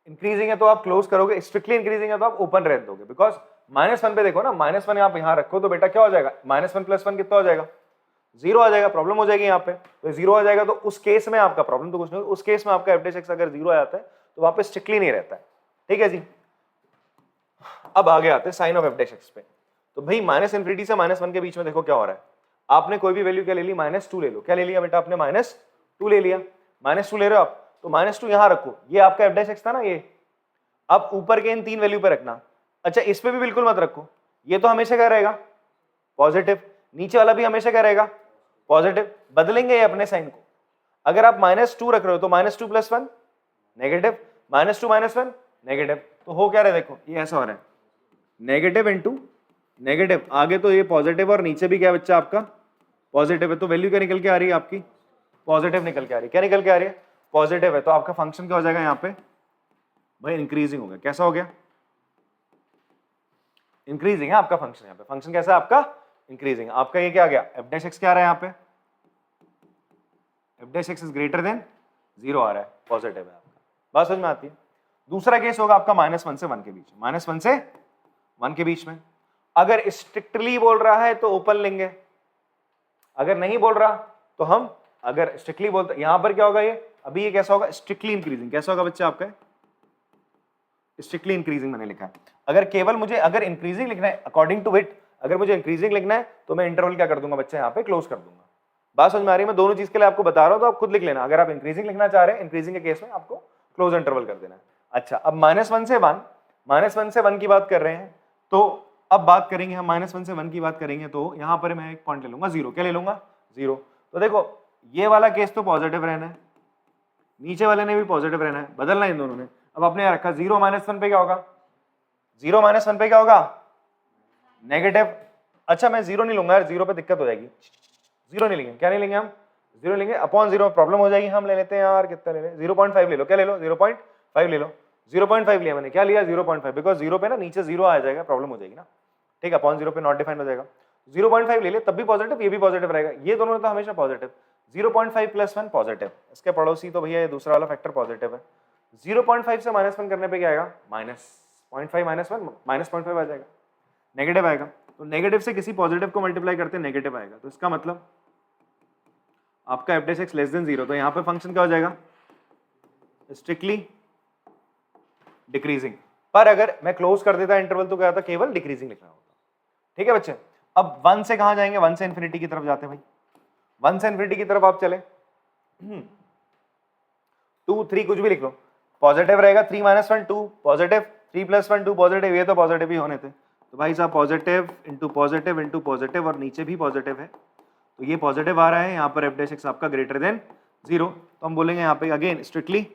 इंक्रीजिंग है तो आप क्लोज करोगे, स्ट्रिक्टली इंक्रीजिंग है तो आप ओपन रहने दोगे। बिकॉज -1 पे देखो ना, -1 आप यहां रखो तो बेटा क्या हो जाएगा, -1 + 1 कितना हो जाएगा, 0 आ जाएगा। प्रॉब्लम हो जाएगी यहाँ पे, तो 0 आ जाएगा। तो उस केस में आपका प्रॉब्लम तो कुछ नहीं, उस केस में आपका f' अगर 0 आ जाता है तो वहां पे स्ट्रिक्टली नहीं रहता है, ठीक है जी। अब आगे आते हैं साइन ऑफ f' पे। तो भाई -∞ से -1 के बीच में देखो क्या हो रहा है, आपने कोई भी वैल्यू क्या ले ली, -2 ले लो। क्या ले लिया बेटा आपने, -2 ले लिया। -2 ले रहे हो आप, तो -2 यहां रखो, ये आपका f' था ना ये। अब ऊपर के इन 3 वैल्यू पे रखना। अच्छा इस पे भी बिल्कुल मत रखो, ये तो हमेशा क्या रहेगा, पॉजिटिव। नीचे वाला भी हमेशा क्या रहेगा, पॉजिटिव। बदलेंगे ये अपने साइन को। अगर आप -2 रख रहे हो तो -2 + 1 नेगेटिव, -2 - 1 नेगेटिव। तो हो क्या रहा है, देखो ये ऐसा हो रहा है, नेगेटिव इंटू नेगेटिव। आगे तो ये पॉजिटिव और नीचे भी क्या बच्चा आपका पॉजिटिव है, तो वैल्यू क्या निकल के आ रही है आपकी, पॉजिटिव निकल के आ रही है। क्या निकल के आ रही है, पॉजिटिव है। तो आपका फंक्शन क्या हो जाएगा यहाँ पे भाई, इंक्रीजिंग हो गया। कैसा हो गया, इंक्रीजिंग है आपका फंक्शन। यहाँ पे फंक्शन कैसा है आपका, इंक्रीजिंग। आपका ये क्या आ गया, f' क्या आ रहा है यहाँ पे, f' इज ग्रेटर देन 0 आ रहा है, पॉजिटिव है आपका। बात समझ में आती है। दूसरा केस होगा आपका -1 से 1 के बीच, -1 से 1 के बीच में। अगर स्ट्रिक्टली बोल रहा है तो ओपन लेंगे, अगर नहीं बोल रहा तो हम, अगर स्ट्रिक्टली बोलते, यहां पर क्या होगा ये, अभी ये कैसा होगा, स्ट्रिक्टली इंक्रीजिंग। कैसा होगा बच्चा आपका, स्ट्रिक्टली इंक्रीजिंग मैंने लिखा है। अगर केवल मुझे अगर इंक्रीजिंग लिखना है अकॉर्डिंग टू इट, अगर मुझे इंक्रीजिंग लिखना है तो मैं इंटरवल क्या कर दूंगा बच्चा, यहाँ पे क्लोज कर दूंगा। बात समझ में आ रही है, मैं दोनों चीज के लिए आपको बता रहा हूं, तो आप खुद लिख लेना। अगर आप इंक्रीजिंग लिखना चाह रहे हैं, इंक्रीजिंग के केस में आपको क्लोज इंटरवल कर देना है। अच्छा अब -1 से 1 की बात कर रहे हैं, तो अब बात करेंगे हम -1 से 1 की बात करेंगे, तो यहां पर मैं एक पॉइंट ले लूंगा 0। क्या ले लूंगा, 0। तो देखो ये वाला केस तो पॉजिटिव रहना है, नीचे वाले ने भी पॉजिटिव रहना है, बदलना है इन दोनों ने। अब आपने रखा 0 - 1 पे क्या होगा, 0 - 1 पे क्या होगा, नेगेटिव। अच्छा मैं 0 नहीं लूंगा यार, 0 पे दिक्कत हो जाएगी, 0 नहीं लेंगे। क्या नहीं लेंगे हम, 0 लेंगे, अपॉन 0 प्रॉब्लम हो जाएगी। हम ले लेते हैं यार, कितना ले लें, 0.5 ले लो। क्या ले लो, 0.5 ले लो। 0.5 लिया मैंने, क्या लिया 0.5, बिकॉज 0 पे ना नीचे 0 आ जाएगा, प्रॉब्लम हो जाएगी ना, ठीक है। अपॉन 0 पे नॉट डिफाइंड हो जाएगा। 0.5 ले ले, तब भी पॉजिटिव, ये भी पॉजिटिव रहेगा, ये दोनों तो हमेशा पॉजिटिव। 0.5 + 1 पॉजिटिव, इसके पड़ोसी तो भैया ये दूसरा वाला फैक्टर पॉजिटिव है। 0.5 से -1 करने पे क्या आएगा, -0.5 - 1 -0.5 आ जाएगा, नेगेटिव आएगा। तो नेगेटिव से किसी पॉजिटिव को मल्टीप्लाई करते हैं, नेगेटिव आएगा। तो इसका मतलब आपका f' लेस देन 0, तो यहाँ पे फंक्शन क्या हो जाएगा, स्ट्रिक्टली डिक्रीजिंग। पर अगर मैं क्लोज कर देता इंटरवल तो क्या होता, केवल डिक्रीजिंग लिखना होता, ठीक है बच्चे। अब 1 से कहां जाएंगे, 1 से इन्फिनिटी की तरफ जाते हैं भाई। 1 से इन्फिनिटी की तरफ आप चले, 2 3 कुछ भी लिख लो, पॉजिटिव रहेगा। 3 - 1 2 पॉजिटिव, 3 + 1 2 पॉजिटिव, ये तो पॉजिटिव ही होने थे। तो भाई साहब positive into positive into positive, और नीचे भी पॉजिटिव है, तो ये पॉजिटिव आ रहा है। यहाँ पर f' आपका ग्रेटर देन 0, तो हम बोलेंगे यहाँ पे अगेन स्ट्रिक्टली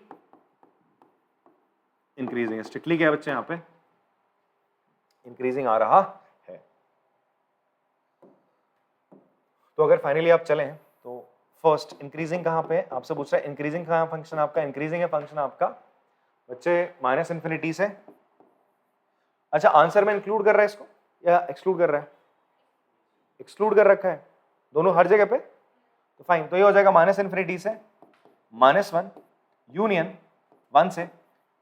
इंक्रीजिंग, स्ट्रिक्टली क्या है बच्चे यहाँ पे इंक्रीजिंग आ रहा है। तो अगर फाइनली आप चलें तो फर्स्ट इंक्रीजिंग कहाँ पे आपसे पूछ रहा है, इंक्रीजिंग कहाँ फंक्शन आपका, इंक्रीजिंग है फंक्शन आपका बच्चे माइनस इन्फिनिटी से। अच्छा आंसर में इंक्लूड कर रहा है इसको या एक्सक्लूड कर रहा है, एक्सक्लूड कर रखा है दोनों हर जगह पे, तो फाइन, तो ये हो जाएगा माइनस इन्फिनिटी से -1 यूनियन 1 से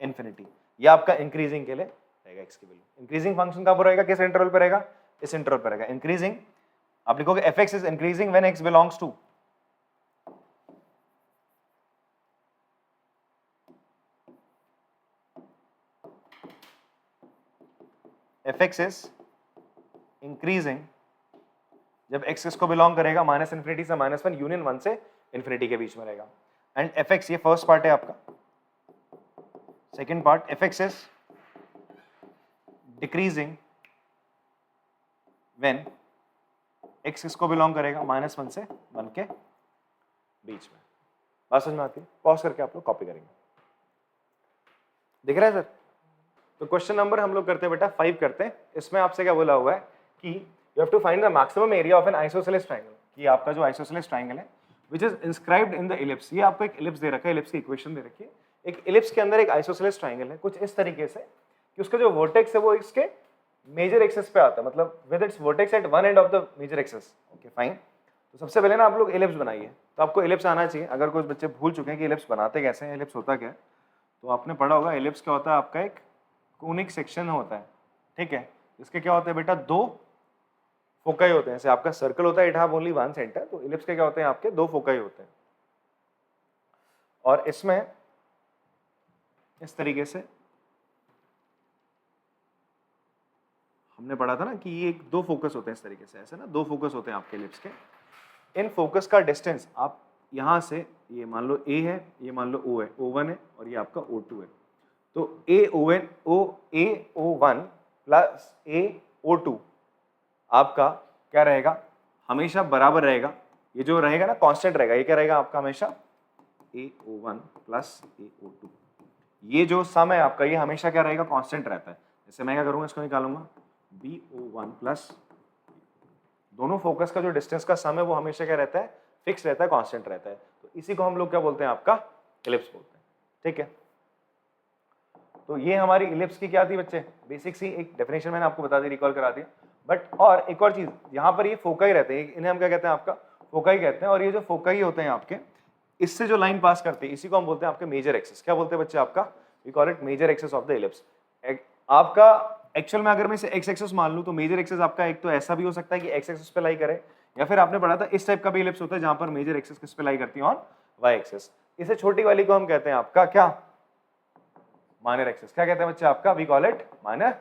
इन्फिनिटी। ये आपका इंक्रीजिंग के लिए रहेगा एक्स की वैल्यू। इंक्रीजिंग फंक्शन कहाँ पर रहेगा, किस इंटरवल पे रहेगा, इस इंटरवल पे रहेगा। इंक्रीजिंग आप लिखोगे fx is increasing when x belongs to fx is increasing जब x इसको बिलोंग करेगा माइनस इन्फिनिटी से -1 यूनियन 1 से इन्फिनिटी के बीच में रहेगा। एंड fx ये फर्स्ट पार्ट है आपका। Second part fx is decreasing when x इसको बिलोंग करेगा -1 से 1 के बीच में। बात समझ में आती है? पॉज करके आप लोग कॉपी करेंगे, दिख रहा है सर? तो क्वेश्चन नंबर हम लोग करते हैं बेटा 5 करते हैं। इसमें आपसे क्या बोला हुआ है कि you have to find the maximum area of an isosceles triangle, कि आपका जो आइसोसेलेस ट्रायंगल है which is inscribed in the ellipse. ये आपको एक इलिप्स दे रखा है, इलिप्स की इक्वेशन दे रखी है। एक इलिप्स के अंदर एक आइसोसेलेस ट्रायंगल है कुछ इस तरीके से कि उसका जो वर्टेक्स है वो इसके मेजर एक्सिस पे आता है, मतलब with its vertex at one end of the major axis. Okay fine. तो सबसे पहले ना आप लोग इलिप्स बनाइए, तो आपको इलिप्स आना चाहिए। अगर कुछ बच्चे भूल चुके हैं कि इलिप्स बनाते कैसे हैं, इलिप्स होता क्या है, तो आपने पढ़ा होगा इलिप्स क्या होता है, आपका एक कोनिक सेक्शन होता है, ठीक है। इसके क्या होते हैं बेटा, दो फोकाई होते हैं। जैसे आपका सर्कल होता है it have only one centre, तो इलिप्स के क्या होते हैं, आपके दो फोकाई होते हैं। और इसमें इस तरीके से हमने पढ़ा था ना कि ये एक दो फोकस होते हैं इस तरीके से, ऐसे ना दो फोकस होते हैं आपके इलिप्स के। इन फोकस का डिस्टेंस आप यहां से, ये मान लो A है, ये मान लो O है, O1 है और ये आपका O2 है। तो AO1 प्लस AO2 आपका क्या रहेगा, हमेशा बराबर रहेगा। ये जो रहेगा ना कांस्टेंट रहेगा, ये क्या रहेगा आपका हमेशा AO1 प्लस AO2। ये जो सम है आपका ये हमेशा क्या रहेगा, कांस्टेंट रहता है। जैसे मैं क्या करूंगा, इसको निकालूंगा BO1 प्लस, दोनों फोकस का जो डिस्टेंस का सम है वो हमेशा क्या रहता है, फिक्स रहता है, कांस्टेंट रहता है। तो इसी को हम लोग क्या बोलते हैं, आपका इलिप्स बोलते हैं, ठीक है। तो ये हमारी इलिप्स की क्या थी बच्चे, बेसिक सी एक डेफिनेशन मैंने आपको बता दी, रिकॉल करा दिया। बट और एक और चीज, यहाँ पर ये फोकाई रहते हैं, इन्हें हम क्या कहते हैं, आपका फोकाई कहते हैं। और ये जो फोकाई होते हैं आपके, इससे जो लाइन पास करते हैं इसी को हम बोलते हैं आपके मेजर एक्सिस। क्या बोलते हैं बच्चे, आपका we call it major axis of the ellipse. आपका एक्चुअल में अगर मैं इसे एक्स एक्सिस मान लूं तो मेजर एक्सिस आपका एक तो ऐसा भी हो सकता है कि एक्स एक्सिस पे लाई करे, या फिर आपने पढ़ा था इस टाइप का भी इलिप्स होता है जहां पर मेजर एक्सिस किस पे लाई करती है, ऑन वाई एक्सिस। इसे छोटी वाली को हम कहते हैं आपका क्या, माइनर एक्सिस। क्या कहते हैं बच्चे, आपका we call it minor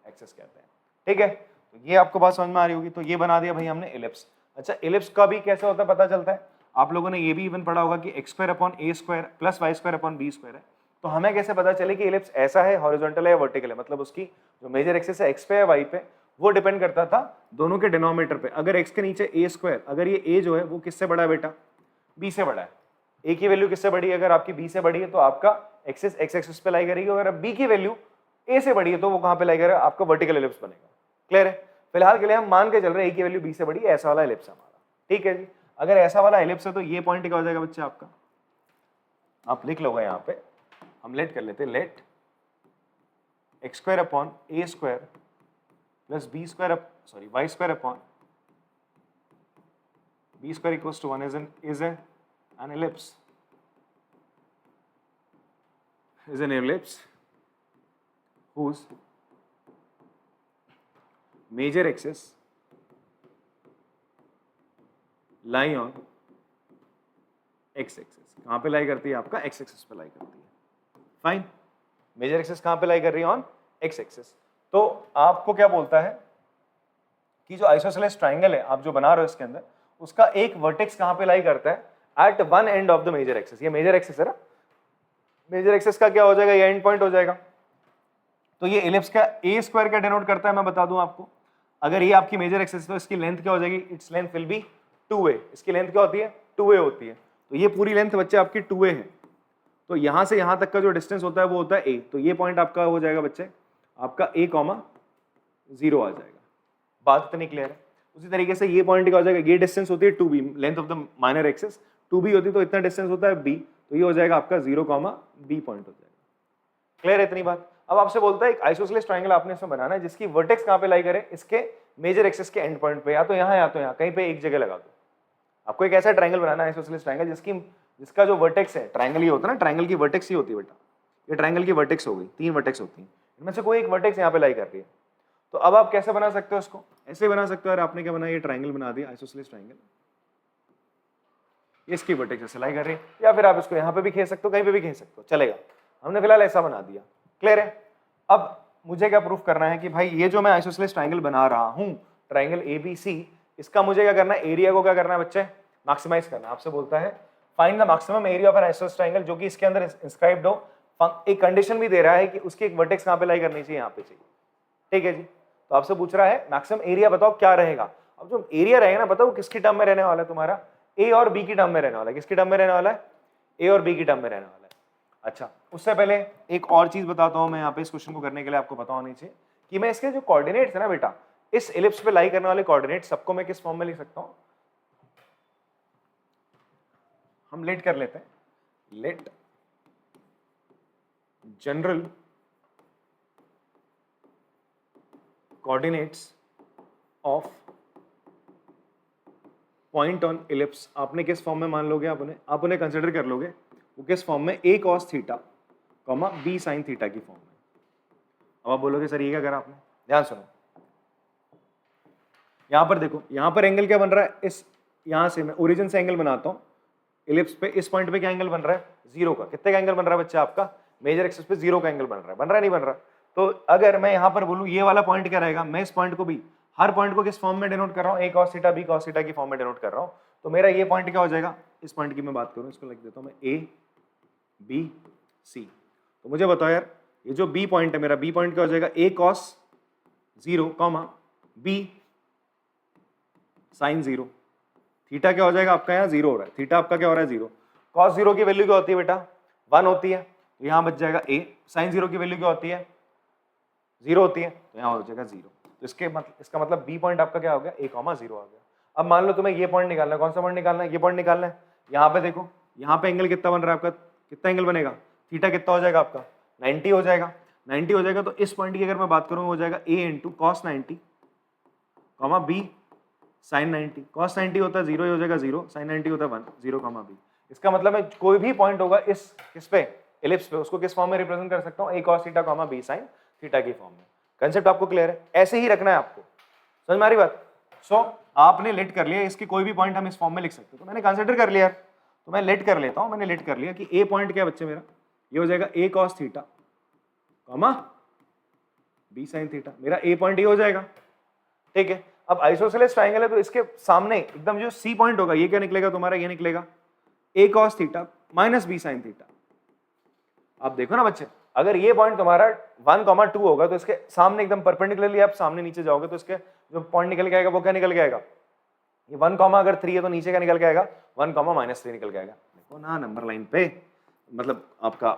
axis कहते हैं, ठीक है। तो ये आपको बात समझ में आ रही होगी। तो ये बना दिया भाई हमने इलिप्स। अच्छा इलिप्स का भी कैसे होता है पता चलता है, आप लोगों ने ये भी इवन पढ़ा होगा कि x² + y² / b² है। तो हमें कैसे पता चले कि इलिप्स ऐसा है, हॉरिजॉन्टल है या वर्टिकल है, मतलब उसकी जो मेजर एक्सिस है x पे या y पे, वो डिपेंड करता था दोनों के डिनोमिनेटर पे। अगर x के नीचे a², अगर ये a जो है वो किससे बड़ा है बेटा, b से बड़ा है। a की वैल्यू किससे बड़ी है, अगर आपकी b से बड़ी है तो आपका एक्सिस x एक्सिस पे लाई करेगी। अगर b की वैल्यू a से बड़ी है तो वो कहां पे लाई करेगा, आपका वर्टिकल इलिप्स बनेगा। क्लियर है? फिलहाल के लिए हम मान के चल रहे हैं a की वैल्यू b से बड़ी है, ऐसा वाला इलिप्स हमारा, ठीक है जी। अगर ऐसा वाला इलिप्स है तो ये पॉइंट क्या हो जाएगा बच्चे आपका, आप लिख लोगे यहाँ पे, हम लेट कर लेते हैं, let x² / a² plus y² / b² equals to 1 is an ellipse, is an ellipse whose major axis lie on x axis. कहां पे लाई करती है, आपका x एक्सिस पे लाई करती है। फाइन, मेजर एक्सिस कहां पे लाई कर रही है, ऑन x एक्सिस। तो आपको क्या बोलता है कि जो आइसोसेलेस ट्रायंगल है आप जो बना रहे हो इसके अंदर, उसका एक वर्टेक्स कहां पे लाई करता है, at one end of the major axis. ये मेजर एक्सिस है ना, मेजर एक्सिस का क्या हो जाएगा, ये एंड पॉइंट हो जाएगा। तो ये इलिप्स का a² क्या डिनोट करता है मैं बता दूं आपको। अगर ये आपकी मेजर एक्सिस तो इसकी लेंथ क्या हो जाएगी, its length will be 2a। इसकी लेंथ क्या होती है, 2a होती है। तो ये पूरी लेंथ बच्चे आपकी 2a है। तो यहाँ से यहाँ तक का जो डिस्टेंस होता है वो होता है a, तो ये पॉइंट आपका हो जाएगा बच्चे आपका a, 0 आ जाएगा। बात इतनी क्लियर है। उसी तरीके से ये पॉइंट क्या हो जाएगा, ये डिस्टेंस होती है 2b, length of the minor axis 2b होती है, तो इतना डिस्टेंस होता है b, तो ये हो जाएगा आपका 0, b पॉइंट हो जाएगा। क्लियर है इतनी बात। अब आपसे बोलता है एक आइसोसेलेस ट्रायंगल आपने इसमें बनाना है जिसकी वर्टेक्स कहाँ पे लाई करे, इसके मेजर एक्सिस के एंड पॉइंट पे, या तो यहाँ कहीं पे एक जगह लगा दो। आपको एक ऐसा ट्रायंगल बनाना है आइसोसेलेस ट्रायंगल जिसका जो वर्टेक्स है, ट्रायंगल ये होता है ना, ट्रायंगल की वर्टेक्स ही होती है बेटा, ये ट्रायंगल की वर्टेक्स हो गई, 3 वर्टेक्स होती हैं, इनमें से कोई एक वर्टेक्स यहाँ पे लाई कर रही है। तो अब आप कैसे बना सकते हो इसको, ऐसे बना सकते हो। यार आपने क्या बनाया, ये ट्रायंगल बना दिया आइसोसेलेस ट्रायंगल, इसकी वर्टेक्स ऐसे लाई कर रही है, या फिर आप इसको यहाँ पे भी खींच सकते हो, कहीं पे भी खींच सकते हो, चलेगा। हमने फिलहाल ऐसा बना दिया। क्लियर है। अब मुझे क्या प्रूफ करना है कि भाई ये जो मैं आइसोसेलेस ट्रायंगल बना रहा हूँ, ट्रायंगल ABC, इसका मुझे क्या करना है, एरिया को क्या करना है बच्चे, मैक्सिमाइज करना है। आपसे बोलता है find the maximum area of an isosceles triangle, जो कि इसके अंदर इंस्क्राइब्ड हो। एक कंडीशन भी दे रहा है कि उसकी एक वर्टेक्स कहाँ पे लाई करनी चाहिए, यहाँ पे चाहिए। ठीक है जी। तो आपसे पूछ रहा है मैक्सिमम एरिया बताओ क्या रहेगा। अब जो एरिया रहेगा ना, बताओ किसकी टर्म में रहने वाला है, तुम्हारा A और B की टर्म में रहने वाला है। किसकी टर्म में रहने वाला है, A और B की टर्म में रहने वाला है। अच्छा, उससे पहले एक और चीज बताता हूं मैं यहाँ पे, इस क्वेश्चन को करने के लिए आपको पता होनी चाहिए कि मैं इसके जो कोऑर्डिनेट्स है ना बेटा, इस एलिप्स पे लाई करने वाले कोऑर्डिनेट सबको मैं किस फॉर्म में लिख सकता हूं। हम लेट कर लेते हैं, let general coordinates of point on ellipse. आपने किस फॉर्म में मान लोगे, आप उन्हें कंसिडर कर लोगे वो किस फॉर्म में, a cos theta, b sin theta की फॉर्म में। अब आप बोलोगे सर ये क्या करा आपने, ध्यान सुनो। यहां पर देखो, यहां पर एंगल क्या बन रहा है, इस यहां से मैं ओरिजिन से एंगल बनाता हूं इलिप्स पे, इस पॉइंट पे क्या एंगल बन रहा है, 0 का। कितने का एंगल बन रहा है बच्चा आपका, मेजर एक्सिस पे 0 का एंगल बन रहा है नहीं बन रहा। तो अगर मैं यहां पर बोलूं ये वाला पॉइंट क्या रहेगा, मैं इस पॉइंट को भी, हर पॉइंट को किस फॉर्म में डिनोट कर रहा हूं, a cos theta b cos theta की फॉर्म में डिनोट कर रहा हूं। तो मेरा ये पॉइंट क्या हो जाएगा, इस पॉइंट की मैं बात करूं, इसको लिख देता हूं मैं a b c। तो मुझे बताओ यार, ये जो b पॉइंट है मेरा, b पॉइंट क्या हो जाएगा, a cos 0 b sin 0। Theta क्या हो जाएगा आपका, यहाँ 0 हो रहा है, थीटा आपका क्या हो रहा है 0। cos 0 की वैल्यू क्या होती है बेटा, 1 होती है, तो यहाँ बच जाएगा a। sin 0 की वैल्यू क्या होती है, 0 होती है, तो यहाँ हो जाएगा 0। तो इसका मतलब b पॉइंट आपका क्या हो गया, a, 0 आ गया। अब मान लो तुम्हें ये पॉइंट निकालना है, कौन सा पॉइंट निकालना है, ये पॉइंट निकालना है। यहाँ पे देखो, यहाँ पे एंगल कितना बन रहा है आपका, कितना एंगल बनेगा, थीटा कितना हो जाएगा आपका, 90 हो जाएगा। 90 हो जाएगा, तो इस पॉइंट की अगर मैं बात करूँ हो जाएगा a into cos 90, b sin 90। cos 90 होता है 0 ही हो जाएगा 0, sin 90 होता है 1, 0, b। इसका मतलब है कोई भी पॉइंट होगा इस पे एलिप्स पे, उसको किस फॉर्म में रिप्रेजेंट कर सकता हूँ, a cos theta, b sin theta की फॉर्म में। कंसेप्ट आपको क्लियर है, ऐसे ही रखना है आपको, समझ में आ रही बात। सो आपने लेट कर लिया, इसके कोई भी पॉइंट हम इस फॉर्म में लिख सकते हैं। तो मैंने कंसिडर कर लिया, तो मैं लेट कर लेता हूं, मैंने लेट कर लिया कि a पॉइंट क्या बच्चे मेरा, ये हो जाएगा a cos theta, b sin theta, मेरा a पॉइंट ये हो जाएगा। ठीक है। अब आइसोसेलेस ट्रायंगल है, तो इसके सामने एकदम जो c पॉइंट होगा, ये क्या निकलेगा तुम्हारा, ये निकलेगा a cos theta minus b sin theta. आप देखो ना बच्चे, अगर ये पॉइंट तुम्हारा 1, 2 होगा, तो इसके सामने एकदम परपेंडिकुलरली आप सामने नीचे जाओगे, तो इसके जो पॉइंट निकल के आएगा वो क्या निकल के आएगा, ये 1, अगर 3 है तो नीचे का निकल के आएगा 1, -3 निकल के आएगा। देखो ना नंबर लाइन पे, मतलब आपका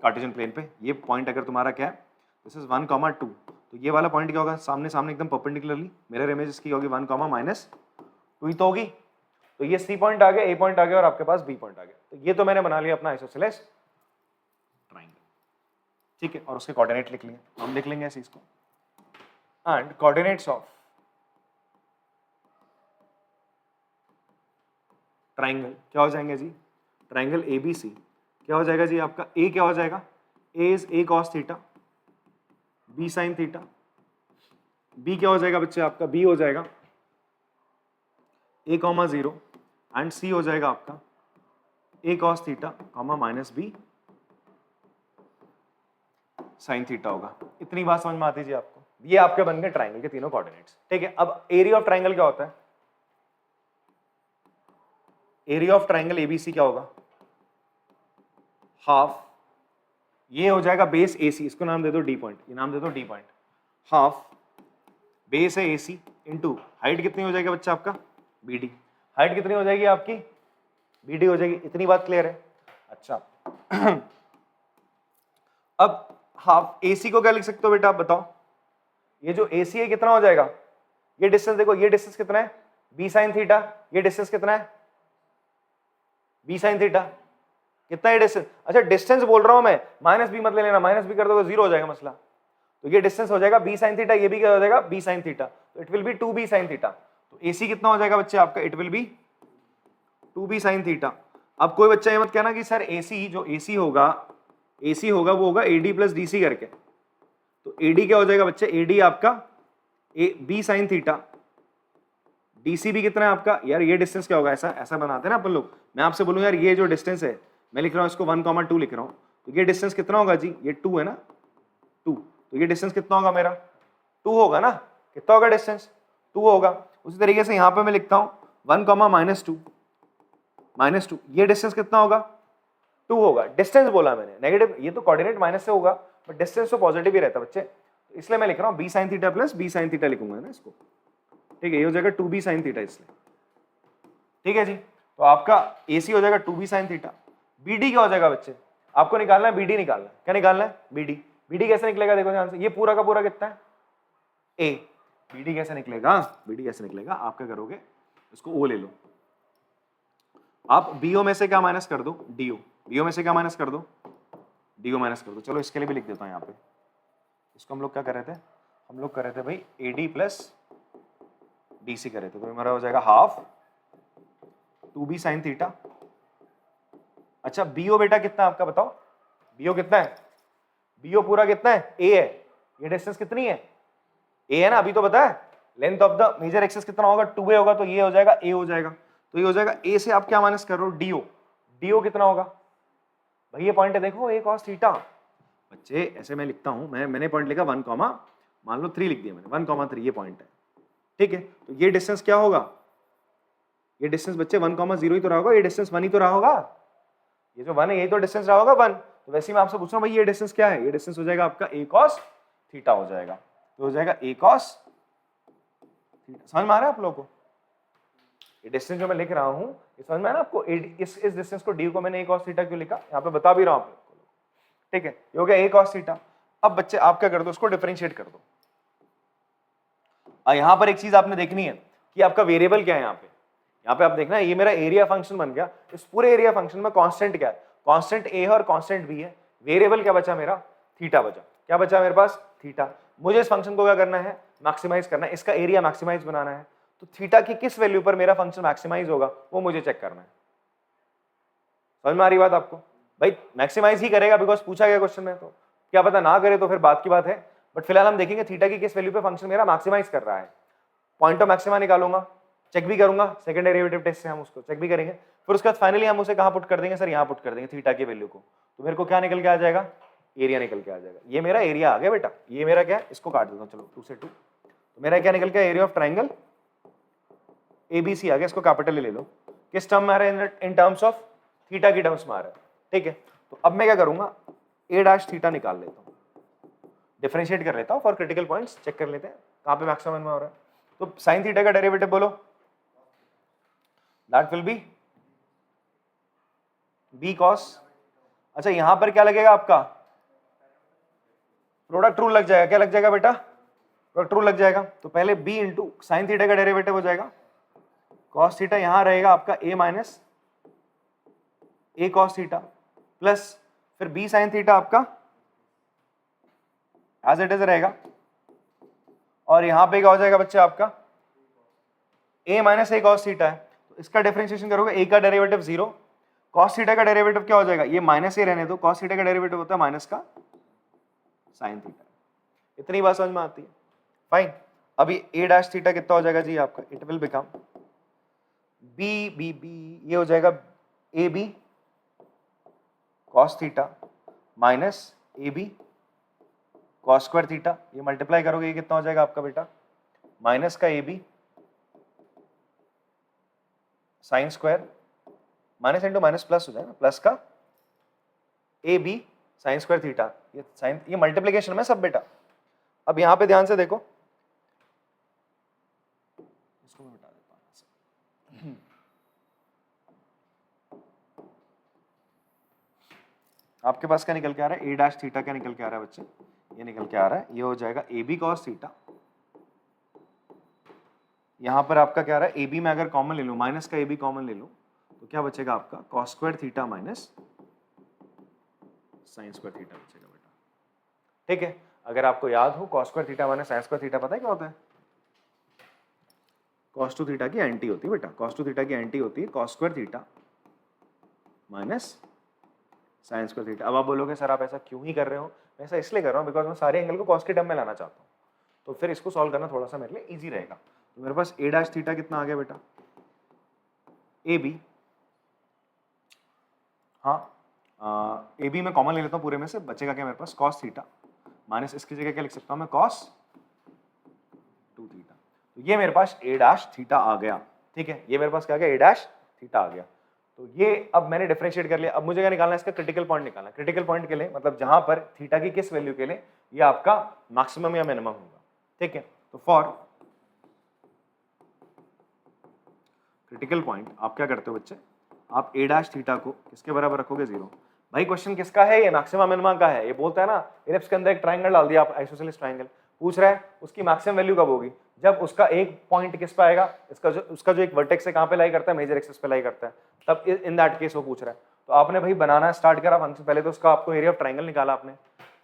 कार्टेशियन प्लेन पे, ये पॉइंट अगर तुम्हारा क्या है, दिस इज 1, 2, तो ये वाला पॉइंट क्या होगा, सामने सामने एकदम परपेंडिकुलरली मिरर इमेज इसकी होगी 1, -2 ही तो होगी। तो ये C पॉइंट आ गया, A पॉइंट आ गया और आपके पास B पॉइंट आ गया। तो ये तो मैंने बना लिया अपना आइसोसेलेस ट्रायंगल। ठीक है, और उसके कोऑर्डिनेट लिख लिए, हम लिख लेंगे ऐसे इसको, एंड कोऑर्डिनेट्स ऑफ ट्रायंगल क्या हो जाएंगे जी, ट्रायंगल ABC क्या हो जाएगा जी आपका, A क्या हो जाएगा, A is A cos theta, B sin theta, B क्या हो जाएगा बच्चे आपका, B हो जाएगा A, 0 एंड C हो जाएगा आपका A cos theta, -B sin theta होगा। इतनी बात समझ में आती है जी आपको। ये आपके बन गए ट्रायंगल के तीनों कोऑर्डिनेट्स। ठीक है। अब एरिया ऑफ ट्रायंगल क्या होता है, एरिया ऑफ ट्रायंगल ABC क्या होगा, हाफ, ये हो जाएगा बेस AC, इसको नाम दे दो D पॉइंट, ये नाम दे दो D पॉइंट, हाफ बेस है AC इंटू हाइट कितनी हो जाएगी बच्चा आपका BD, हाइट कितनी हो जाएगी आपकी BD हो जाएगी। इतनी बात क्लियर है। अच्छा, अब हाफ AC को क्या लिख सकते हो बेटा आप बताओ, ये जो AC है कितना हो जाएगा, ये डिस्टेंस देखो, ये डिस्टेंस कितना है b sin थीटा, ये डिस्टेंस कितना है b sin थीटा, कितना है डिस्टेंस, अच्छा डिस्टेंस बोल रहा हूं मैं, माइनस बी मत ले लेना, माइनस बी कर दोगे जीरो हो जाएगा मसला, तो ये डिस्टेंस हो जाएगा b sin थीटा, ये भी क्या हो जाएगा b sin थीटा, तो it will B 2b sin theta, तो AC कितना हो जाएगा बच्चे आपका, it will B 2b sin theta. अब कोई बच्चा ये मत कहना कि सर AC जो AC होगा वो होगा AD प्लस DC करके, तो AD क्या हो जाएगा बच्चे, AD आपका b sin थीटा, DC भी कितना है आपका, यार ये डिस्टेंस क्या होगा, ऐसा बनाते हैं ना अपन लोग, मैं आपसे बोलूं यार ये जो डिस्टेंस है, मैं लिख रहा हूं इसको 1,2 लिख रहा हूं, तो ये डिस्टेंस कितना होगा जी, ये 2 है ना 2, तो ये डिस्टेंस कितना होगा मेरा 2 होगा ना, कितना होगा डिस्टेंस 2 होगा। उसी तरीके से यहां पे मैं लिखता हूं 1,-2 -2, ये डिस्टेंस कितना होगा 2 होगा, डिस्टेंस बोला मैंने, नेगेटिव ये तो कोऑर्डिनेट माइनस से होगा बट डिस्टेंस तो पॉजिटिव ही रहता है बच्चे, तो इसलिए मैं लिख रहा हूं b sin theta plus b sin theta लिखूंगा ना इसको, ठीक है, ये हो जाएगा 2b sin थीटा इसलिए, ठीक है जी। तो आपका AC हो जाएगा 2b sin थीटा, BD क्या हो जाएगा बच्चे, आपको निकालना है BD, निकालना है, क्या निकालना है BD कैसे निकलेगा, देखो ध्यान से, ये पूरा का पूरा कितना है A, BD कैसे निकलेगा, BD कैसे निकलेगा, आप क्या करोगे इसको O ले लो, आप BO में से क्या माइनस कर दो DO में से क्या माइनस कर दो DO माइनस कर दो, चलो इसके लिए भी लिख देता हूं यहाँ पे, इसको हम लोग क्या कर रहे थे, हम लोग कर रहे थे भाई AD प्लस DC कर रहे थे, तो हमारा हो जाएगा हाफ 2b sin थीटा। अच्छा BO बेटा कितना आपका बताओ, BO कितना है, BO पूरा कितना है A है, ये डिस्टेंस कितनी है A है ना, अभी तो पता है length of the major axis कितना होगा 2a होगा, तो ये हो जाएगा A हो जाएगा, तो ये हो जाएगा A से आप क्या माइनस कर रहे हो DO कितना होगा भाई, ये पॉइंट है देखो A cos थीटा, बच्चे ऐसे मैं लिखता हूं, मैंने पॉइंट लिखा 1, मान लो 3 लिख दिया मैंने, 1,3 ये पॉइंट है, ठीक है, तो ये डिस्टेंस क्या होगा, ये डिस्टेंस बच्चे 1,0 ही तो रहा होगा, ये डिस्टेंस 1 ही तो रहा होगा, ये जो 1 है यही तो डिस्टेंस रहा होगा 1, तो वैसे ही मैं आपसे पूछ रहा हूं भाई ये डिस्टेंस क्या है, ये डिस्टेंस हो जाएगा आपका A cos थीटा हो जाएगा, तो हो जाएगा A cos थीटा, समझ में आ रहा है आप लोगों को, ये डिस्टेंस जो मैं लिख रहा हूं ये समझ में आ रहा है आपको, इस डिस्टेंस को D को मैंने A cos थीटा क्यों लिखा, यहाँ पे बता भी रहा हूं आप, ठीक है, ये हो गया A cos थीटा। अब बच्चे आप क्या कर दो, उसको डिफरेंशिएट कर दो, यहां पर एक चीज आपने देखनी है कि आपका वेरिएबल क्या है, यहाँ पे आप देखना ये मेरा एरिया फंक्शन बन गया, इस पूरे एरिया फंक्शन में कांस्टेंट क्या है, कांस्टेंट A है और कांस्टेंट B है, वेरिएबल क्या बचा मेरा थीटा बचा, क्या बचा मेरे पास थीटा, मुझे इस फंक्शन को क्या करना है मैक्सिमाइज करना है, इसका एरिया मैक्सिमाइज बनाना है, तो थीटा की किस वैल्यू पर मेरा फंक्शन मैक्सिमाइज होगा वो मुझे चेक करना है, समझ में आ रही बात आपको, भाई मैक्सिमाइज ही करेगा बिकॉज पूछा गया क्वेश्चन में, तो क्या पता ना करे तो फिर बात की बात है, बट फिलहाल हम देखेंगे थीटा की किस वैल्यू पे फंक्शन मेरा मैक्सिमाइज कर रहा है, पॉइंट ऑफ मैक्सिमा निकालूंगा, चेक भी करूंगा, सेकंड डेरिवेटिव टेस्ट से हम उसको चेक भी करेंगे, फिर उसके बाद फाइनली हम उसे कहां पुट कर देंगे, सर यहां पुट कर देंगे थीटा की वैल्यू को, तो मेरे को क्या निकल के आ जाएगा एरिया निकल के आ जाएगा, ये मेरा एरिया आ गया बेटा, ये मेरा क्या है इसको काट देता हूं, चलो 2 से 2, तो मेरा क्या निकल गया एरिया ऑफ ट्राइंगल ABC आ गया, इसको कैपिटल ले लो, किस टर्म में आ रहा है इन टर्म्स ऑफ थीटा की टर्म्स में आ रहा है, ठीक है, तो अब मैं क्या करूंगा A' थीटा निकाल लेता हूं, डिफरेंशिएट कर लेता हूं फॉर क्रिटिकल पॉइंट्स, चेक कर लेते हैं कहां पे मैक्सिमम में हो रहा है, तो sin थीटा का डेरिवेटिव बोलो, that will be B cos, अच्छा यहां पर क्या लगेगा आपका प्रोडक्ट रूल लग जाएगा, क्या लग जाएगा बेटा प्रोडक्ट रूल लग जाएगा, तो पहले B इंटू साइन थीटा का डेरिवेटिव हो जाएगा, cos थीटा यहां रहेगा आपका A minus A cos theta plus फिर B साइन थीटा आपका एज इट इज रहेगा, और यहां पे क्या हो जाएगा बच्चे आपका A minus A cos theta है, तो इसका डिफरेंशिएशन करोगे A का डेरिवेटिव 0, cos थीटा का डेरिवेटिव क्या हो जाएगा, ये माइनस A रहने दो, cos थीटा का डेरिवेटिव होता है माइनस का साइन थीटा, इतनी बात समझ में आती है, फाइन। अभी A' थीटा कितना हो जाएगा जी आपका, इट विल बिकम B ये हो जाएगा AB cos theta minus AB cos square theta, ये मल्टीप्लाई करोगे ये कितना हो जाएगा आपका बेटा माइनस का AB sine square, minus into minus plus हो जाएगा, प्लस का AB साइन स्क्वायर थीटा, ये साइन ये मल्टीप्लिकेशन में सब बेटा। अब यहां पे ध्यान से देखो, इसको मैं बता देता हूं, आपके पास क्या निकल के आ रहा है, ए डैश थीटा क्या निकल के आ रहा है बच्चे, ये निकल के आ रहा है, ये हो जाएगा ए बी कॉस थीटा। यहाँ पर आपका क्या आ रहा है, ए बी में अगर कॉमन ले लूँ, माइनस का ए बी कॉमन ले लूँ, तो क्या बचेगा आपका cos square theta minus sine square theta बचेगा बेटा। ठीक है, अगर आपको याद हो cos square theta minus sine square theta पता है क्या होता है, कॉस टू थीटा की एंटी होती है बेटा, कॉस टू थीटा की एंटी होती है cos square theta minus sine square theta. अब आप बोलोगे सर आप ऐसा क्यों ही कर रहे हो, मैं ऐसा इसलिए कर रहा हूँ बिकॉज मैं सारे एंगल को कॉस के टर्म में लाना चाहता हूँ, तो फिर इसको सॉल्व करना थोड़ा सा मेरे लिए इजी रहेगा। तो मेरे पास ए डैश थीटा कितना आ गया बेटा, ए बी, हाँ ए बी में कॉमन ले लेता हूँ पूरे में से, बचेगा क्या मेरे पास कॉस थीटा माइनस इसकी जगह क्या लिख सकता हूँ मैं कॉस टू थीटा। तो ये मेरे पास ए डैश थीटा आ गया। ठीक है, ये मेरे पास क्या आ गया, ए डैश थीटा आ गया। तो ये अब मैंने डिफरेंशिएट कर लिया। अब मुझे क्या निकालना है, इसका क्रिटिकल पॉइंट निकालना है। क्रिटिकल पॉइंट के लिए मतलब जहां पर थीटा की किस वैल्यू के लिए ये आपका मैक्सिमम या मिनिमम होगा। ठीक है, तो फॉर क्रिटिकल पॉइंट आप क्या करते हो बच्चे, आप ए डैश थीटा को किसके बराबर रखोगे, 0। भाई क्वेश्चन किसका है, ये मैक्सिमम मिनिमम का है। ये बोलता है ना इलिप्स के अंदर एक ट्रायंगल डाल दिया आप, आइसोसेलेस ट्रायंगल, पूछ रहा है उसकी मैक्सिमम वैल्यू कब होगी, जब उसका एक पॉइंट किस पे आएगा, उसका जो एक वर्टेक्स है कहां पे लाई करता है, मेजर एक्सिस पे लाई करता है, तब इन दैट केस वो पूछ रहा है। तो आपने भाई बनाना स्टार्ट करा फंक्शन, पहले तो उसका आपको एरिया ऑफ ट्रायंगल निकाला आपने,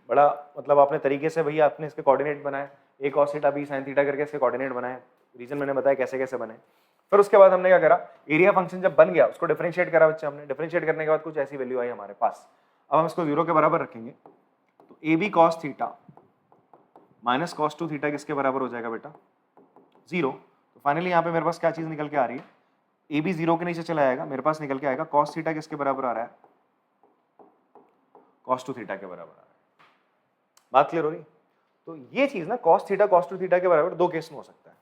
बड़ा मतलब आपने तरीके से भैया आपने इसके कोऑर्डिनेट बनाए, a cos theta b sine theta करके इसके कोऑर्डिनेट बनाए, रीजन मैंने बताया कैसे कैसे बने। फिर उसके बाद हमने क्या करा, एरिया फंक्शन जब बन गया उसको डिफरेंशिएट करा बच्चे हमने, डिफरेंशिएट करने के बाद कुछ ऐसी वैल्यू आई हमारे पास। अब हम इसको 0 के बराबर रखेंगे, तो a b cos theta minus cos two theta किसके बराबर हो जाएगा बेटा, 0। तो फाइनली यहाँ पे मेरे पास क्या चीज निकल के आ रही है, ए बी 0 के नीचे चला जाएगा, मेरे पास निकल के आएगा कॉस थीटा किसके बराबर आ रहा है, कॉस टू थीटा के बराबर आ रहा है। बात क्लियर हो रही। तो ये चीज ना cos theta cos two theta के बराबर दो केस में हो सकता है।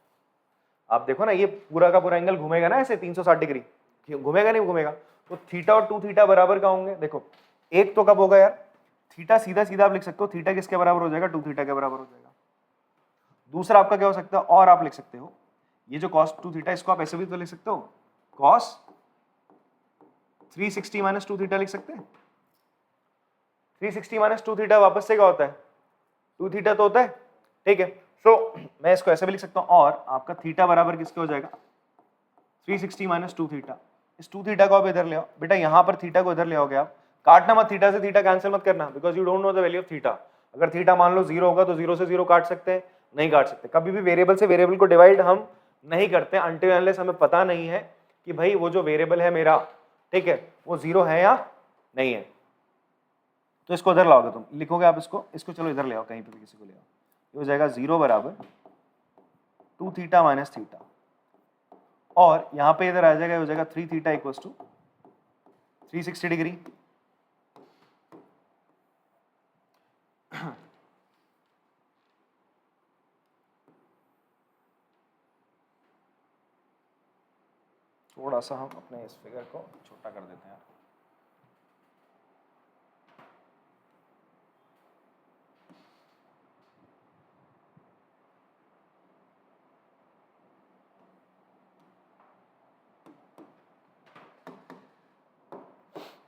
आप देखो ना ये पूरा का पूरा एंगल घूमेगा ना ऐसे 360 डिग्री, घूमेगा नहीं घूमेगा, तो थीटा और टू थीटा बराबर का होंगे। देखो एक तो कब होगा यार, थीटा सीधा सीधा आप लिख सकते हो, थीटा किसके बराबर हो जाएगा, टू थीटा के बराबर हो जाएगा। दूसरा आपका क्या हो सकता है, और आप लिख सकते हो ये जो cos टू थीटा इसको आप ऐसे भी तो लिख सकते हो, cos 360 माइनस टू थीटा लिख सकते हैं। 360 माइनस टू थीटा वापस से क्या होता है, टू थीटा तो होता है। ठीक है, सो मैं इसको ऐसे भी लिख सकता हूं, और आपका थीटा बराबर किसके हो जाएगा, 360 माइनस टू थीटा। इस टू थीटा को आप इधर ले आओ बेटा, यहां पर थीटा को इधर ले आओगे आप, काटना मत, थीटा से थीटा कैंसिल मत करना, because you don't know the value of theta. अगर थीटा मान लो 0 होगा तो 0 से 0 काट सकते हैं, नहीं काट सकते। कभी भी वेरिएबल से वेरिएबल को डिवाइड हम नहीं करते अनटिल अनलेस हमें पता नहीं है कि भाई वो जो वेरिएबल है मेरा, ठीक है, वो 0 है या नहीं है। तो इसको इधर लाओगे, तुम लिखोगे आप इसको चलो इधर ले आओ, कहीं पे भी किसी को ले आओ, ये हो जाएगा 0 बराबर टू थीटा माइनस थीटा, और यहां पे इधर आ जाएगा, हो जाएगा 3 थीटा इक्वल्स टू 360 डिग्री। थोड़ा सा हम अपने इस फिगर को छोटा कर देते हैं।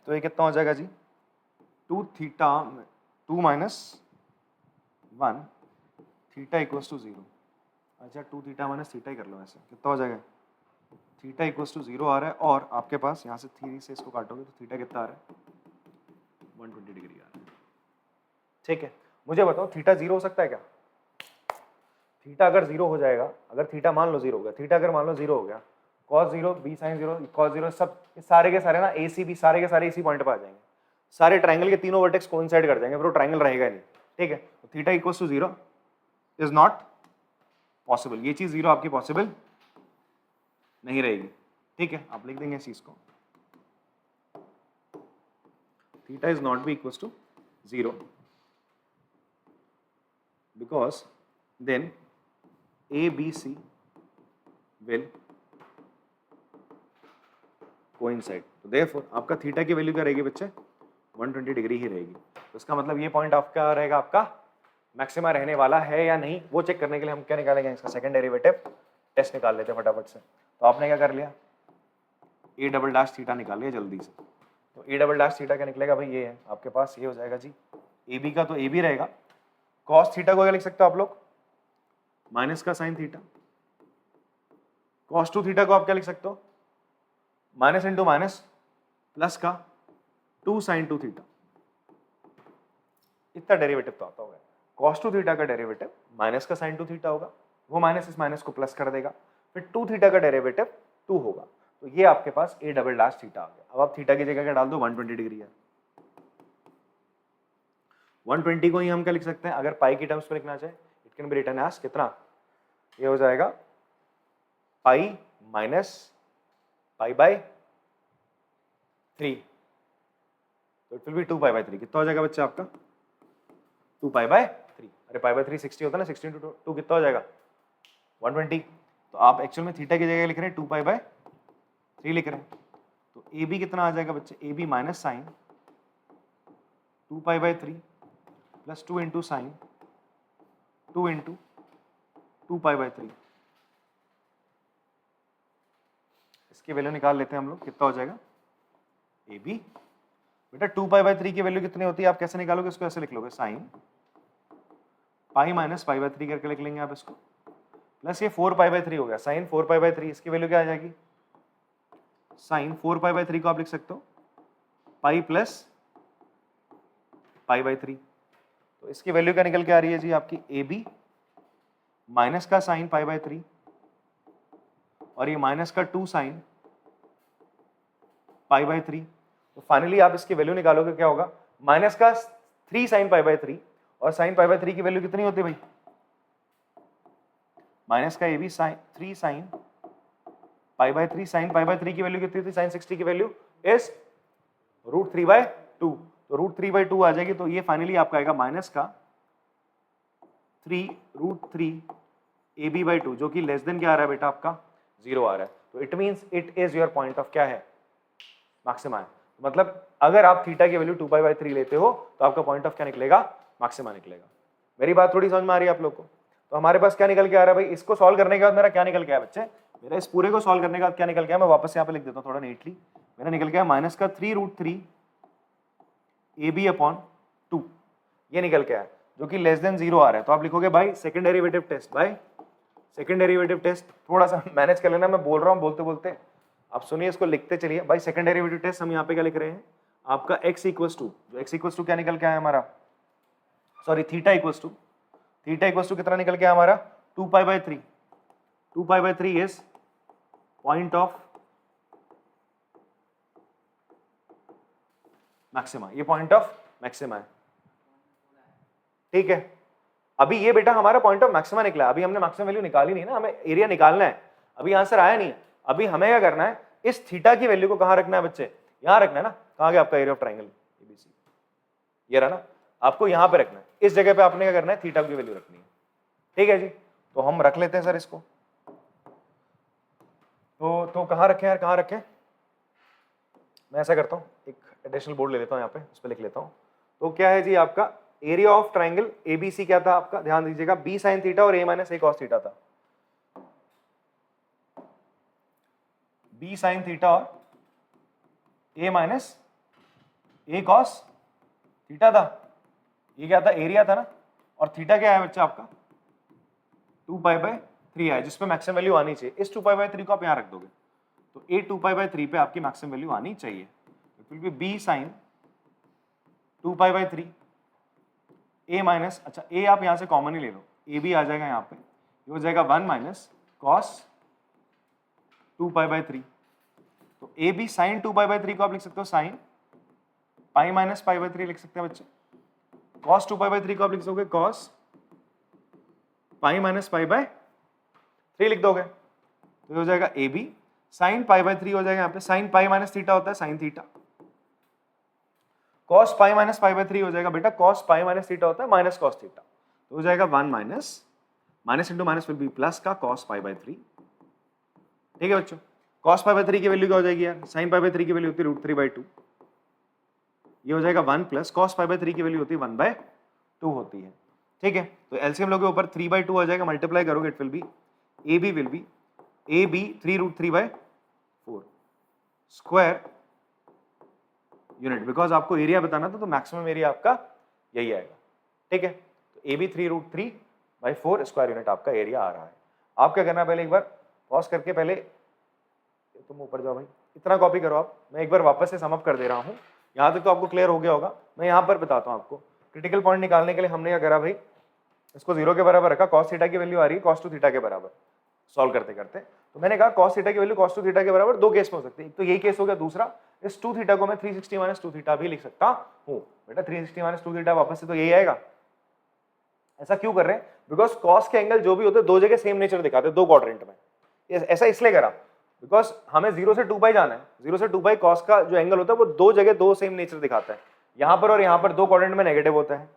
तो ये कितना हो जाएगा जी, 2 theta 2 minus 1 theta equals to 0। अच्छा 2 थीटा माइनस थीटा ही कर लो, ऐसे कितना हो जाएगा, थीटा इक्वल्स टू 0 आ रहा है, और आपके पास यहाँ से 3 से इसको काटोगे तो थीटा कितना आ रहा है, 120 डिग्री आ रहा है। ठीक है, मुझे बताओ थीटा 0 हो सकता है क्या, थीटा अगर 0 हो जाएगा, अगर थीटा मान लो 0 हो गया, थीटा अगर मान लो 0 हो गया, cos 0 b sin 0 cos 0 सब सारे के सारे ना AC भी सारे के सारे इसी पॉइंट पर आ जाएंगे, सारे ट्रायंगल के तीनों वर्टेक्स कोइंसाइड कर जाएंगे, फिर वो ट्रायंगल रहेगा नहीं। ठीक है, तो theta equals to 0 is not possible, ये चीज 0 आपकी पॉसिबल नहीं रहेगी। ठीक है, आप लिख देंगे इस चीज को, theta is not be equals to 0 because then ABC will coincide। तो therefore आपका थीटा की वैल्यू क्या रहेगी बच्चे, 120 डिग्री ही रहेगी। तो इसका मतलब ये पॉइंट आपका रहेगा, आपका मैक्सिमा रहने वाला है या नहीं, वो चेक करने के लिए हम क्या निकालेंगे, इसका सेकंड डेरिवेटिव टेस्ट निकाल लेते हैं फटाफट से। तो आपने क्या कर लिया, ए डबल डैश थीटा निकाल लिया जल्दी से। तो तो ए डबल डैश थीटा क्या निकलेगा भाई, ये है आपके पास, ये हो जाएगा जी ए बी का, तो ए बी रहेगा। कॉस थीटा को क्या लिख सकते हो आप लोग, माइनस का sine theta. Cos two theta को आप क्या लिख सकते हो, माइनस इंटू माइनस प्लस का 2 साइन 2 थीटा। इतना डेरिवेटिव तो आता होगा। कॉस टू थीटा का डेरिवेटिव माइनस का साइन 2 थीटा होगा, वो माइनस इस माइनस को प्लस कर देगा, फिर 2 थीटा का डेरिवेटिव 2 होगा। तो ये आपके पास ए डबल डैश थीटा आ गया। अब आप थीटा की जगह क्या डाल दो, 120 डिग्री है। 120 को ही हम क्या लिख सकते हैं, अगर पाई की टर्म्स में लिखना चाहे, it can be written as कितना, ये हो जाएगा पाई माइनस पाई बाय 3, तो it will B 2 pi by 3। कितना हो जाएगा बच्चा आपका, 2 पाई बाय 3। अरे पाई बाय 3 60 होता है ना, 16 into 2 कितना हो जाएगा 120। तो आप एक्चुअल में थीटा की जगह लिख रहे हैं 2 पाई बाय 3 लिख रहे हैं। तो ए बी कितना आ जाएगा बच्चे, a b minus sine 2 pi by 3 प्लस 2 into sine 2 into 2 pi by 3। इसकी वैल्यू निकाल लेते हैं हम लोग, कितना हो जाएगा ए बी। बेटा 2 पाई बाय 3 की वैल्यू कितनी होती है, आप कैसे निकालोगे इसको, ऐसे लिख लोगे sine pi minus pi by 3 करके लिख लेंगे आप इसको, प्लस ये 4 पाई बाय 3 हो गया, साइन 4 पाई बाय 3, इसकी वैल्यू क्या आ जाएगी, साइन 4 पाई बाय 3 को आप लिख सकते हो पाई प्लस पाई बाय 3। तो इसकी वैल्यू क्या निकल के आ रही है जी आपकी, ए बी माइनस का साइन पाई बाय 3 और ये माइनस का 2 साइन पाई बाय 3। तो फाइनली आप इसकी वैल्यू निकालोगे, क्या होगा, माइनस का 3 साइन पाई बाय 3, और साइन पाई बाय 3 की वैल्यू कितनी होती है भाई, माइनस का a b sine 3 sine pi by 3। Sine pi by 3 की वैल्यू कितनी थी, साइन 60 की वैल्यू इज √3/2, तो √3/2 आ जाएगी। तो ये फाइनली आपका आएगा माइनस का 3√3 AB/2, जो कि लेस देन क्या आ रहा है बेटा आपका 0 आ रहा है। तो it means it is your point of क्या है, मैक्सिमा है। मतलब अगर आप थीटा की वैल्यू 2π/3 लेते हो तो आपका पॉइंट ऑफ क्या निकलेगा, मैक्सिमा निकलेगा। मेरी बात थोड़ी समझ में आ रही है आप लोग को। तो हमारे पास क्या निकल के आ रहा है भाई, इसको सॉल्व करने के बाद मेरा क्या निकल के आया बच्चे, मेरा इस पूरे को सॉल्व करने के बाद क्या निकल के आया, मैं वापस यहाँ पे लिख देता हूँ थोड़ा नीटली। मेरा निकल गया माइनस का 3√3 AB/2, ये निकल के आया, जो कि लेस देन 0 आ रहा है। तो आप लिखोगे भाई सेकंड डेरिवेटिव टेस्ट, भाई सेकंड डेरिवेटिव टेस्ट थोड़ा सा मैनेज कर लेना, मैं बोल रहा हूँ बोलते बोलते आप सुनिए, इसको लिखते चलिए। भाई सेकंड डेरिवेटिव टेस्ट हम यहाँ पे क्या लिख रहे हैं, आपका x इक्वल्स टू, जो x इक्वल्स टू क्या निकल के आया हमारा, सॉरी थीटा इक्वल्स टू कितना निकल के आया हमारा 2π/3। 2π/3 इज पॉइंट ऑफ मैक्सिमा, ये पॉइंट ऑफ मैक्सिमा है, ठीक है। अभी ये बेटा हमारा पॉइंट ऑफ मैक्सिमा निकला, अभी हमने मैक्सिमम वैल्यू निकाली नहीं ना, हमें एरिया निकालना है, अभी आंसर आया नहीं। अभी हमें क्या करना है, इस थीटा की वैल्यू को कहां रखना है बच्चे, यहां रखना है ना। कहां गया आपका एरिया ऑफ ट्राइंगल एबीसी, ये रहा ना, आपको यहां पे रखना है, इस जगह पे आपने क्या करना है, थीटा की वैल्यू रखनी है, ठीक है जी। तो हम रख लेते हैं सर इसको, तो कहां रखें यार, कहां रखें, मैं ऐसा करता हूं, एक एडिशनल बोर्ड ले लेता हूं यहाँ पे, उस पर लिख लेता हूं। तो क्या है जी आपका एरिया ऑफ ट्राइंगल एबीसी क्या था आपका, ध्यान दीजिएगा, बी साइन थीटा और a - a cos थीटा था। बी साइन थीटा और a - a cos थीटा था, ये क्या था, एरिया था ना। और थीटा क्या है बच्चा आपका 2π/3 है, जिसपे मैक्सिमम वैल्यू आनी चाहिए। इस 2π/3 को आप यहाँ रख दोगे तो a 2π/3 पे आपकी मैक्सिमम वैल्यू आनी चाहिए। It will be b sine 2π/3 a - अच्छा a आप यहाँ से कॉमन ही ले लो, a भी आ जाएगा यहाँ पे, ये हो जाएगा 1 - cos 2π/3। तो a b साइन 2π/3 को आप लिख सकते हो साइन पाई माइनस π/3 लिख सकते हैं बच्चे। cos 2π/3 को आप लिख दोगे cos पाई माइनस π/3 लिख दोगे, तो हो जाएगा ए बी साइन π/3 हो जाएगा यहाँ पे, साइन पाई माइनस थीटा होता है sine theta, cos pi minus π/3 हो जाएगा बेटा, cos पाई माइनस थीटा होता है माइनस cos थीटा, तो हो जाएगा 1 minus into minus will be plus का cos π/3, ठीक है बच्चों। cos π/3 की वैल्यू क्या हो जाएगी यार, sin π/3 की वैल्यू होती है √3/2, ये हो जाएगा 1 प्लस cos π/3 की वैल्यू होती है 1/2 होती है, ठीक है। तो एलसीएम लोगे ऊपर 3/2 आ जाएगा, मल्टीप्लाई करोगे it will B AB 3√3/4 square unit, because आपको एरिया बताना था तो मैक्सिमम एरिया आपका यही आएगा, ठीक है। तो ए बी 3√3/4 स्क्वायर यूनिट आपका एरिया आ रहा है। आप क्या करना है, पहले एक बार पॉज करके पहले तुम ऊपर जाओ भाई, इतना कॉपी करो आप, मैं एक बार वापस से सम अप कर दे रहा हूँ। यहाँ तक तो आपको क्लियर हो गया होगा। मैं यहाँ पर बताता हूँ आपको, क्रिटिकल पॉइंट निकालने के लिए हमने क्या करा भाई, इसको 0 के बराबर रखा, cos थीटा की वैल्यू आ रही है cos 2 थीटा के बराबर सॉल्व करते करते। तो मैंने कहा cos थीटा की वैल्यू cos 2 थीटा के बराबर दो केस में हो सकती है, एक तो यही केस हो गया, दूसरा इस 2 थीटा को मैं 360 - 2 थीटा भी लिख सकता हूँ। बेटा 360 - 2 थीटा वापस से तो यही आएगा। ऐसा क्यों कर रहे हैं, बिकॉज cos के एंगल जो भी होते हैं दो जगह सेम नेचर दिखाते हैं, दो क्वाड्रेंट में। ऐसा इसलिए करा बिकॉज हमें 0 से 2 पाई जाना है, 0 से 2 पाई cos का जो एंगल होता है वो दो जगह दो सेम नेचर दिखाता है, यहाँ पर और यहाँ पर दो क्वाड्रेंट में नेगेटिव होता है,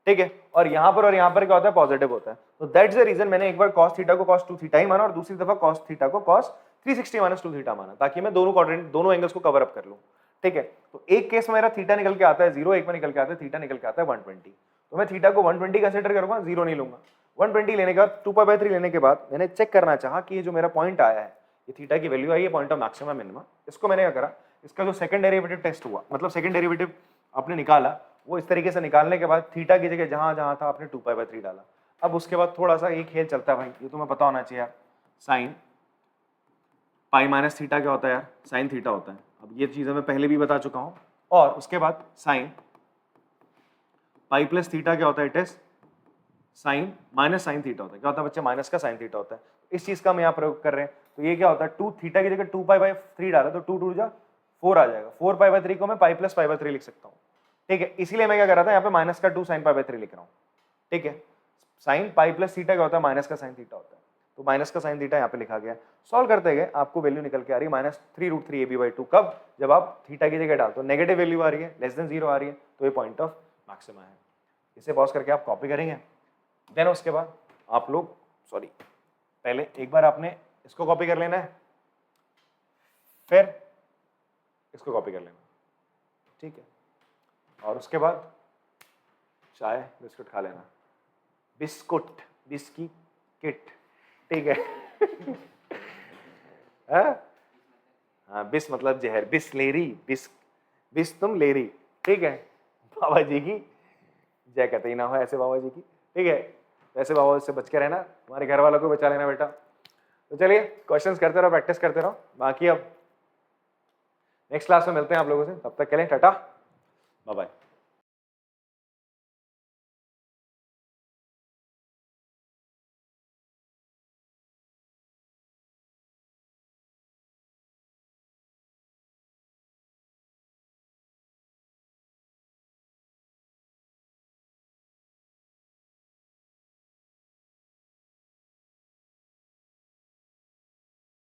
ठीक है, और यहाँ पर क्या होता है, पॉजिटिव होता है। तो दैट्स द रीजन मैंने एक बार cos थीटा को cos 2 थीटा ही माना और दूसरी दफा cos थीटा को cos 360 - 2 थीटा माना, ताकि मैं दोनों क्वाड्रेंट दोनों एंगल्स को कवर अप कर लूं, ठीक है। तो एक केस में मेरा थीटा निकल के आता है 0, एक में निकल के आता है थीटा निकल के आता है 120, तो मैं थीटा को 120 कंसीडर करूंगा, 0 नहीं लूंगा। 120 लेने के बाद 2π/3 लेने के बाद मैंने चेक करना चाहा कि ये जो मेरा पॉइंट आया है, ये थीटा की वैल्यू आई है, पॉइंट ऑफ मैक्सिमम मिनिमम, इसको मैंने क्या करा, इसका जो सेकंड डेरिवेटिव टेस्ट हुआ, मतलब सेकंड डेरिवेटिव आपने निकाला, वो इस तरीके से निकालने के बाद थीटा की जगह जहां जहां था आपने 2π/3 डाला। अब उसके बाद थोड़ा सा एक खेल चलता है भाई, ये तुम्हें पता होना चाहिए यार, साइन पाई माइनस थीटा क्या होता है यार, साइन थीटा होता है। अब ये चीजें मैं पहले भी बता चुका हूं। और उसके बाद साइन पाई प्लस थीटा क्या होता है, it is sine minus sine theta होता है। क्या होता है बच्चे, माइनस का साइन थीटा होता है। इस चीज का हम यहाँ प्रयोग कर रहे हैं, तो ये क्या होता है, 2 थीटा की जगह 2π/3 डाला तो 2 2 4 आ जाएगा, 4π/3 को मैं पाई प्लस π/3 लिख सकता हूँ, ठीक है। इसीलिए मैं क्या कर रहा था, यहाँ पे माइनस का 2 साइन π/3 लिख रहा हूँ, ठीक है। साइन पाई प्लस थीटा क्या होता है, माइनस का साइन थीटा होता है, तो माइनस का साइन थीटा यहाँ पे लिखा गया। सॉल्व करते गए आपको वैल्यू निकल के आ रही है -3√3 AB/2। कब, जब आप थीटा की जगह डालते हो, नेगेटिव वैल्यू आ रही है, लेस देन 0 आ रही है, तो ये पॉइंट ऑफ मैक्सिमा है। इसे पॉज करके आप कॉपी करेंगे, देन उसके बाद आप लोग पहले एक बार आपने इसको कॉपी कर लेना है, फिर इसको कॉपी कर लेना, ठीक है। और उसके बाद चाय बिस्कुट खा लेना, बिस्कुट बिस्की किट, ठीक है। हाँ, बिस मतलब जहर, बिस्लेरी, बिस तुम लेरी, ठीक है। बाबा जी की जय कहते ही ना हो ऐसे बाबा जी की, ठीक है। ऐसे बाबा से बच के रहना, हमारे घर वालों को बचा लेना बेटा। तो चलिए क्वेश्चंस करते रहो, प्रैक्टिस करते रहो, बाकी अब नेक्स्ट क्लास में मिलते हैं आप लोगों से, तब तक के लिए टाटा बाय बाय।